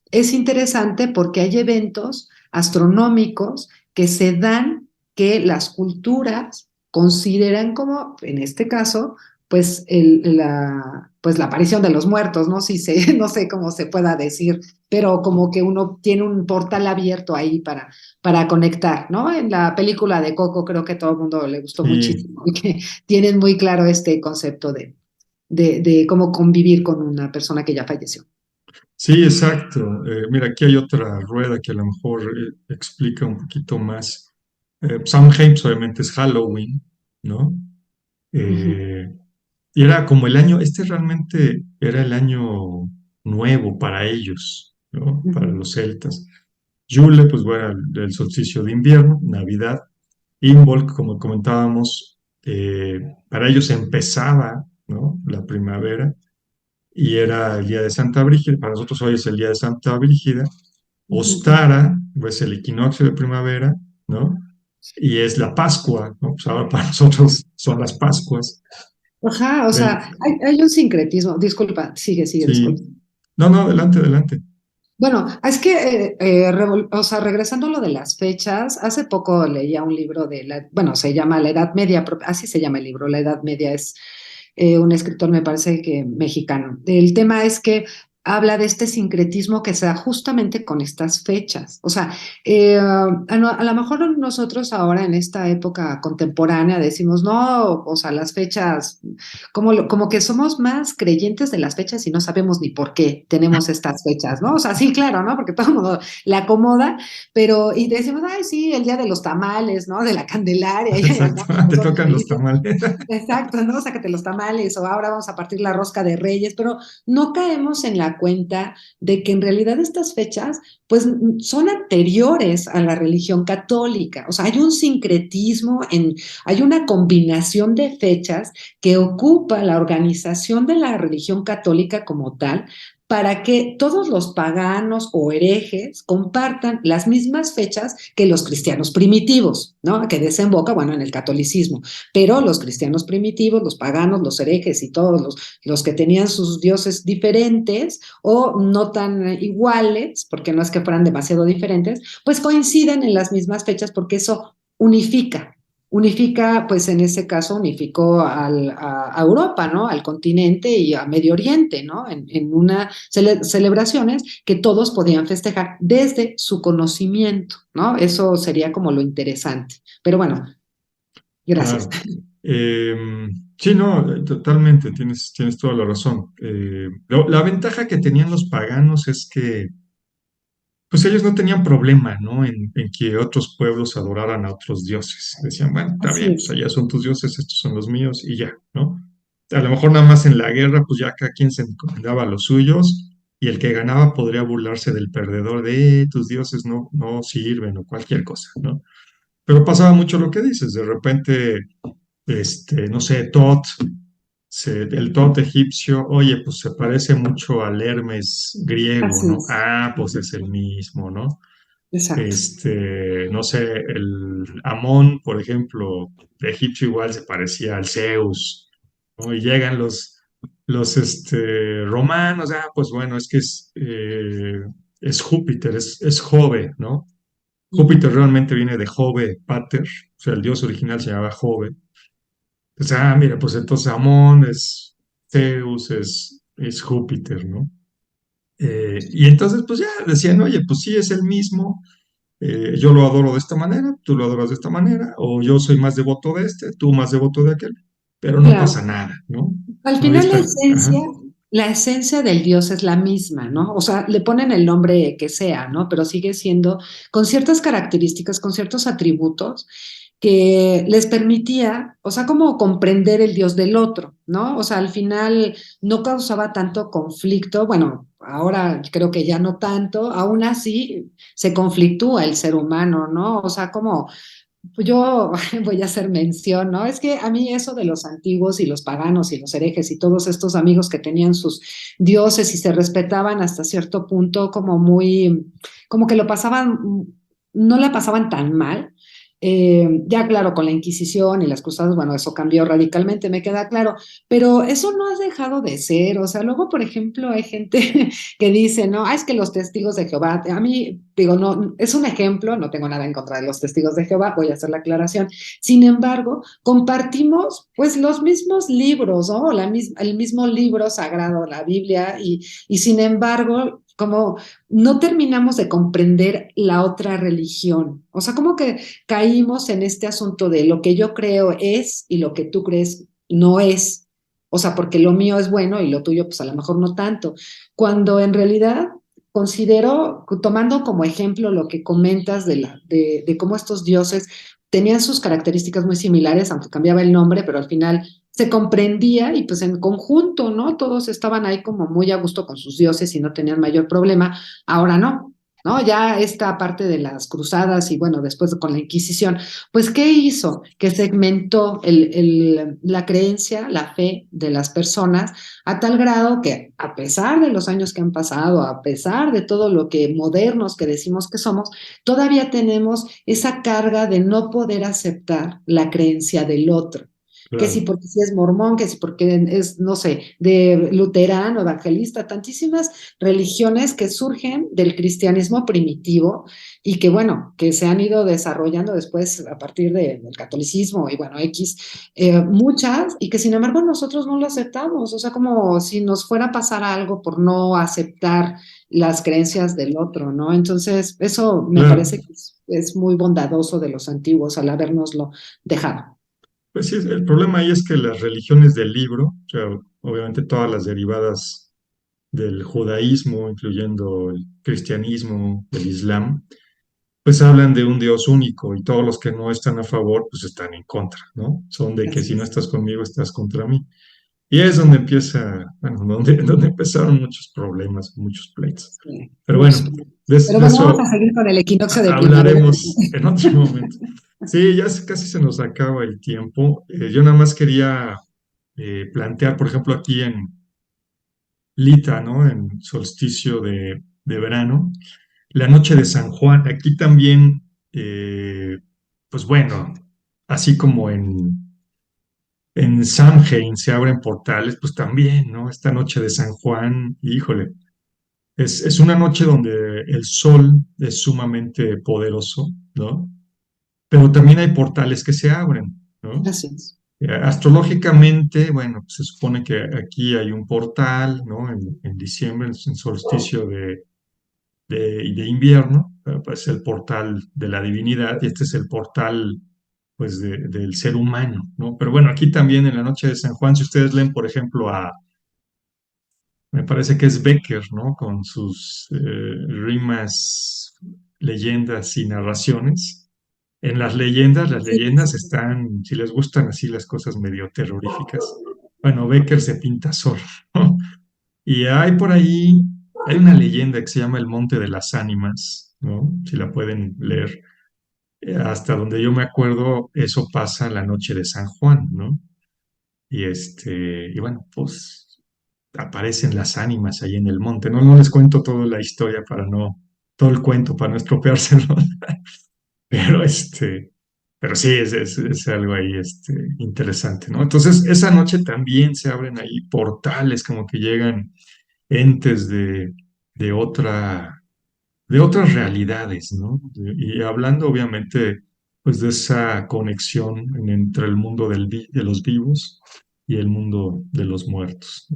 es interesante porque hay eventos astronómicos que se dan que las culturas consideran como, en este caso, pues, pues la aparición de los muertos, ¿no? Si se, no sé cómo se pueda decir, pero como que uno tiene un portal abierto ahí para conectar, ¿no? En la película de Coco creo que a todo el mundo le gustó Sí, muchísimo y que tienen muy claro este concepto de cómo convivir con una persona que ya falleció. sí, exacto. Mira, aquí hay otra rueda que a lo mejor explica un poquito más. Samhain, pues, obviamente es Halloween, ¿no? Ujú, Eh, y era como el año, realmente era el año nuevo para ellos, ¿no? Para ujú, los celtas. Yule, pues bueno, el solsticio de invierno, Navidad. Imbolc, como comentábamos, para ellos empezaba, ¿no? La primavera. y era el día de Santa Brígida. Para nosotros hoy es el día de Santa Brígida. Ujú. Ostara, pues el equinoccio de primavera, ¿no? Y es la Pascua, ¿no? Pues ahora para nosotros son las Pascuas. Ajá, o El, sea, hay un sincretismo. Disculpa, sigue, sí. disculpa. No, no, adelante, adelante. Bueno, es que, o sea, regresando a lo de las fechas, hace poco leía un libro bueno, se llama La Edad Media, así se llama el libro, La Edad Media es un escritor, me parece que mexicano. El tema es que habla de este sincretismo que se da justamente con estas fechas. O sea, a lo mejor nosotros ahora en esta época contemporánea decimos, no, o sea, las fechas, como que somos más creyentes de las fechas y no sabemos ni por qué tenemos estas fechas, ¿no? O sea, sí, claro, ¿no? Porque todo el mundo la acomoda, pero, y decimos, ay, sí, el día de los tamales, ¿no? De la Candelaria, y Exacto, andamos te todos tocan los felices. tamales. Exacto, ¿no? Sácate los tamales o ahora vamos a partir la rosca de Reyes, pero no caemos en la cuenta de que en realidad estas fechas pues son anteriores a la religión católica. O sea, hay un sincretismo, hay una combinación de fechas que ocupa la organización de la religión católica como tal para que todos los paganos o herejes compartan las mismas fechas que los cristianos primitivos, ¿no? Que desemboca, bueno, en el catolicismo. Pero los cristianos primitivos, los paganos, los herejes y todos los que tenían sus dioses diferentes o no tan iguales, porque no es que fueran demasiado diferentes, pues coinciden en las mismas fechas porque eso unifica. Unifica, pues en ese caso unificó a Europa, ¿no? Al continente y a Medio Oriente, ¿no? En una celebraciones que todos podían festejar desde su conocimiento, ¿no? Eso sería como lo interesante. Pero bueno, gracias. Claro. Sí, no, totalmente, tienes toda la razón. La ventaja que tenían los paganos es que, pues ellos no tenían problema, ¿no? En que otros pueblos adoraran a otros dioses. Decían, bueno, está Así bien, pues es. allá son tus dioses, estos son los míos, y ya, ¿no? A lo mejor nada más en la guerra, pues ya cada quien se encomendaba a los suyos, y el que ganaba podría burlarse del perdedor de tus dioses no sirven o cualquier cosa, ¿no? Pero pasaba mucho lo que dices, de repente no sé, el Tot egipcio, oye, pues se parece mucho al Hermes griego, Así ¿no? es. Ah, pues es el mismo, ¿no? Exacto. No sé, el Amón, por ejemplo, de egipcio igual se parecía al Zeus, ¿no? Y llegan los romanos, ah, pues bueno, es que es Júpiter, es Jove, ¿no? Ujú. Júpiter realmente viene de Jove Pater, o sea, el dios original se llamaba Jove. Entonces, mira, pues entonces Amón es Zeus, es Júpiter, ¿no? Y entonces, pues ya decían, oye, pues sí, es el mismo, yo lo adoro de esta manera, tú lo adoras de esta manera, o yo soy más devoto de este, tú más devoto de aquel, pero no pasa Claro. nada, ¿no? Al No, y final está, ajá, la esencia del Dios es la misma, ¿no? O sea, le ponen el nombre que sea, ¿no? Pero sigue siendo con ciertas características, con ciertos atributos que les permitía, o sea, como comprender el Dios del otro, ¿no? O sea, al final no causaba tanto conflicto, bueno, ahora creo que ya no tanto, aún así se conflictúa el ser humano, ¿no? O sea, como yo voy a hacer mención, ¿no? Es que a mí eso de los antiguos y los paganos y los herejes y todos estos amigos que tenían sus dioses y se respetaban hasta cierto punto como muy, como que lo pasaban, no la pasaban tan mal. Ya claro, con la Inquisición y las cruzadas, bueno, eso cambió radicalmente, me queda claro, pero eso no ha dejado de ser, o sea, luego, por ejemplo, hay gente que dice, no, es que los testigos de Jehová, a mí, digo, no, es un ejemplo, no tengo nada en contra de los testigos de Jehová, voy a hacer la aclaración. Sin embargo, compartimos pues los mismos libros, ¿no? El mismo libro sagrado, la Biblia, y sin embargo, como no terminamos de comprender la otra religión. O sea, como que caímos en este asunto de lo que yo creo es y lo que tú crees no es. O sea, porque lo mío es bueno y lo tuyo pues a lo mejor no tanto. Cuando en realidad considero, tomando como ejemplo lo que comentas de cómo estos dioses tenían sus características muy similares, aunque cambiaba el nombre, pero al final se comprendía y pues en conjunto, ¿no? Todos estaban ahí como muy a gusto con sus dioses y no tenían mayor problema. Ahora no. ¿no? Ya esta parte de las cruzadas y bueno, después con la Inquisición, pues ¿qué hizo? Que segmentó la creencia, la fe de las personas a tal grado que a pesar de los años que han pasado, a pesar de todo lo que modernos que decimos que somos, todavía tenemos esa carga de no poder aceptar la creencia del otro. Que si Claro. porque si es mormón, que si porque es, no sé, de luterano, evangelista, tantísimas religiones que surgen del cristianismo primitivo y que, bueno, que se han ido desarrollando después a partir del catolicismo y, bueno, X, muchas, y que sin embargo nosotros no lo aceptamos, o sea, como si nos fuera a pasar algo por no aceptar las creencias del otro, ¿no? Entonces, eso me Claro, parece que es muy bondadoso de los antiguos al habérnoslo dejado. pues sí, el problema ahí es que las religiones del libro, o sea, obviamente todas las derivadas del judaísmo, incluyendo el cristianismo, el islam, pues hablan de un Dios único y todos los que no están a favor, pues están en contra, ¿no? Son de que Así si no es. estás conmigo, estás contra mí. Y es donde empieza, bueno, donde empezaron muchos problemas, muchos pleitos. Sí, Pero muchos bueno, problemas. de Pero bueno, vamos a eso seguir con el equinoccio de primavera. hablaremos en otro momento. Sí, ya casi se nos acaba el tiempo. Yo nada más quería plantear, por ejemplo, aquí en Lita, ¿no? En solsticio de verano, la noche de San Juan. Aquí también, pues bueno, así como en Samhain se abren portales, pues también, ¿no? Esta noche de San Juan, híjole, es una noche donde el sol es sumamente poderoso, ¿no? Pero también hay portales que se abren, ¿no? Así es. Astrológicamente, bueno, pues se supone que aquí hay un portal, ¿no? En diciembre, en solsticio de invierno, pues el portal de la divinidad y este es el portal, pues, del ser humano, ¿no? Pero bueno, aquí también en la noche de San Juan, si ustedes leen, por ejemplo, me parece que es Becker, ¿no? Con sus rimas, leyendas y narraciones. En las Sí, leyendas sí. están, si les gustan así las cosas medio terroríficas, bueno, Becker se pinta solo, ¿no? Y hay por ahí, hay una leyenda que se llama el Monte de las Ánimas, ¿no? Si la pueden leer. Hasta donde yo me acuerdo, eso pasa la noche de San Juan, ¿no? Y bueno, pues aparecen las ánimas ahí en el monte. No, no les cuento toda la historia para no, todo el cuento para no estropeárselo, pero pero sí, es algo ahí, interesante, ¿no? Entonces, esa noche también se abren ahí portales, como que llegan entes de otra, de otras realidades, ¿no? Y hablando, obviamente, pues de esa conexión entre el mundo de los vivos y el mundo de los muertos.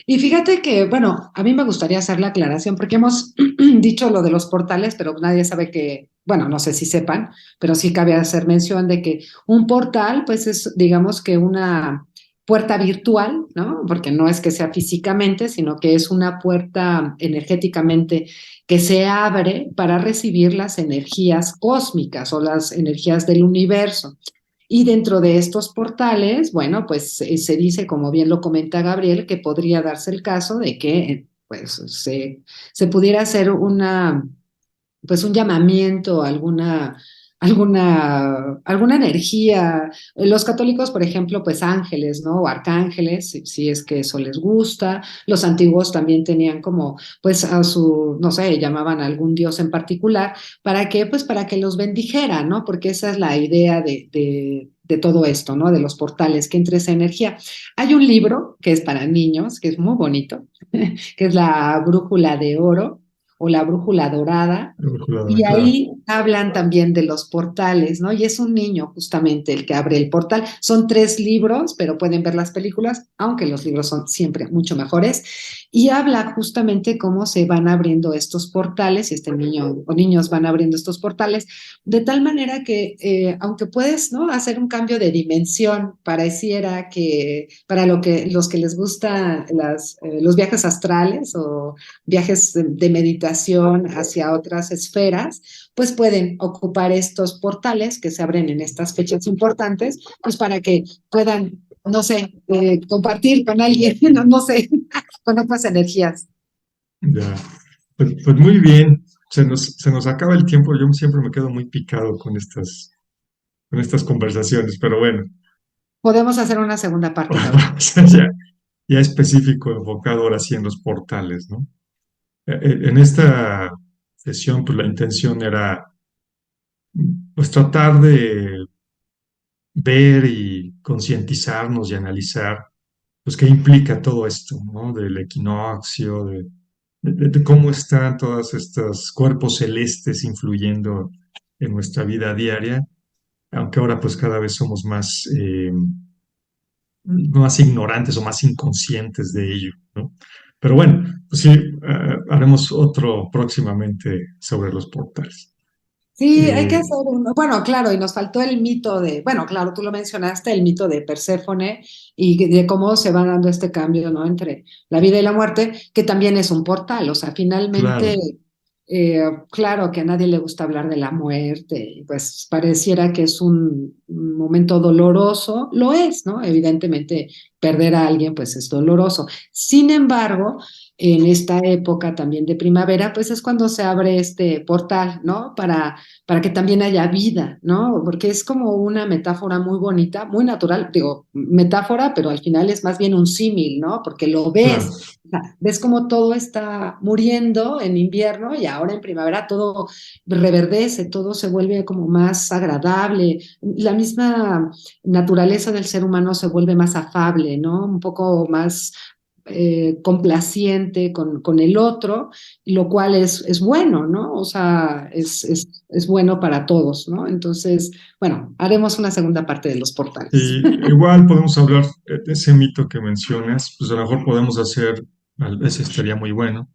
Y fíjate que, bueno, a mí me gustaría hacer la aclaración porque hemos dicho lo de los portales, pero nadie sabe que, bueno, no sé si sepan, pero sí cabe hacer mención de que un portal, pues es, digamos que una puerta virtual, ¿no? Porque no es que sea físicamente, sino que es una puerta energéticamente que se abre para recibir las energías cósmicas o las energías del universo. Y dentro de estos portales, bueno, pues se dice, como bien lo comenta Gabriel, que podría darse el caso de que pues se pudiera hacer pues un llamamiento, alguna energía. Los católicos, por ejemplo, pues ángeles, ¿no? O arcángeles, si es que eso les gusta. Los antiguos también tenían como, pues a su, no sé, llamaban a algún dios en particular. ¿Para qué? Pues para que los bendijera, ¿no? Porque esa es la idea de todo esto, ¿no? De los portales, que entre esa energía. Hay un libro que es para niños, que es muy bonito, que es La Brújula de Oro o La Brújula Dorada, y Claro. ahí hablan también de los portales, ¿no? Y es un niño justamente el que abre el portal. Son 3 libros, pero pueden ver las películas, aunque los libros son siempre mucho mejores. Y habla justamente cómo se van abriendo estos portales, y este niño o niños van abriendo estos portales, de tal manera que, aunque puedes, ¿no? Hacer un cambio de dimensión, pareciera que para los que les gustan los viajes astrales o viajes de meditación hacia otras esferas, pues pueden ocupar estos portales que se abren en estas fechas importantes, pues para que puedan, no sé, compartir con alguien, no sé, con otras energías. Ya. Pues muy bien. se nos acaba el tiempo. Yo siempre me quedo muy picado con estas conversaciones, pero bueno, Podemos hacer una segunda parte, Gabriel. vamos ya específico, enfocado ahora sí en los portales, ¿no? En esta sesión, pues la intención era pues tratar de ver y concientizarnos y analizar pues qué implica todo esto, ¿no? Del equinoccio, de cómo están todos estos cuerpos celestes influyendo en nuestra vida diaria, aunque ahora pues cada vez somos más ignorantes o más inconscientes de ello, ¿no? Pero bueno, pues sí, haremos otro próximamente sobre los portales. Sí, hay que Eh, hacer uno. Bueno, claro, y nos faltó el mito de, bueno, claro, tú lo mencionaste, el mito de Perséfone y de cómo se va dando este cambio, ¿no? Entre la vida y la muerte, que también es un portal. O sea, finalmente, claro, claro que a nadie le gusta hablar de la muerte, y pues pareciera que es un momento doloroso. Lo es, ¿no? Evidentemente, perder a alguien, pues es doloroso. Sin embargo, en esta época también de primavera, pues es cuando se abre este portal, ¿no? Para que también haya vida, ¿no? Porque es como una metáfora muy bonita, muy natural, digo, metáfora, pero al final es más bien un símil, ¿no? Porque lo claro. ves, o sea, ves como todo está muriendo en invierno y ahora en primavera todo reverdece, todo se vuelve como más agradable, la misma naturaleza del ser humano se vuelve más afable, ¿no? Un poco más complaciente con el otro, lo cual es bueno, ¿no? O sea, es bueno para todos, ¿no? Entonces, bueno, haremos una segunda parte de los portales. Y igual podemos hablar de ese mito que mencionas, pues a lo mejor podemos hacer, a veces estaría muy bueno,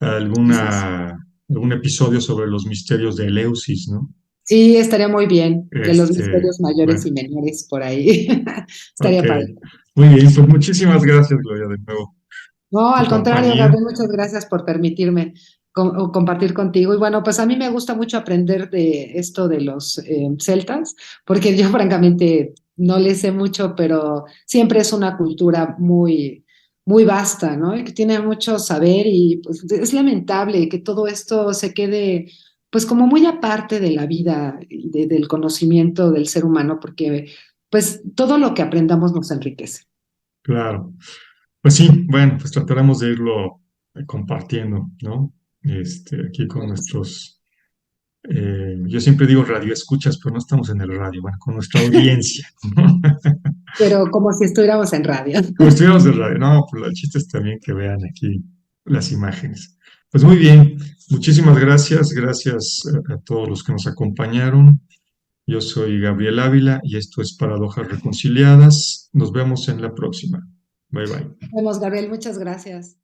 Quizás. algún episodio sobre los misterios de Eleusis, ¿no? Sí, estaría muy bien, de los misterios mayores Bueno, y menores por ahí. ok. Estaría padre. Muy bien, pues muchísimas gracias, Gloria, de nuevo, No, tu al contrario, compañía. Gabriel, muchas gracias por permitirme compartir contigo. Y bueno, pues a mí me gusta mucho aprender de esto de los celtas, porque yo francamente no le sé mucho, pero siempre es una cultura muy, muy vasta, ¿no? Y que tiene mucho saber y pues es lamentable que todo esto se quede pues como muy aparte de la vida y del conocimiento del ser humano, porque pues todo lo que aprendamos nos enriquece. Claro. Pues sí, bueno, pues trataremos de irlo compartiendo, ¿no? Aquí con nuestros, yo siempre digo radio escuchas, pero no estamos en el radio, bueno, con nuestra audiencia, ¿no? Pero como si estuviéramos en radio. Como estuviéramos en radio, no, pues el chiste es también que vean aquí las imágenes. Pues muy bien, muchísimas gracias, gracias a todos los que nos acompañaron. Yo soy Gabriel Ávila y esto es Paradojas Reconciliadas. Nos vemos en la próxima. Bye bye. Vemos, Gabriel, muchas gracias.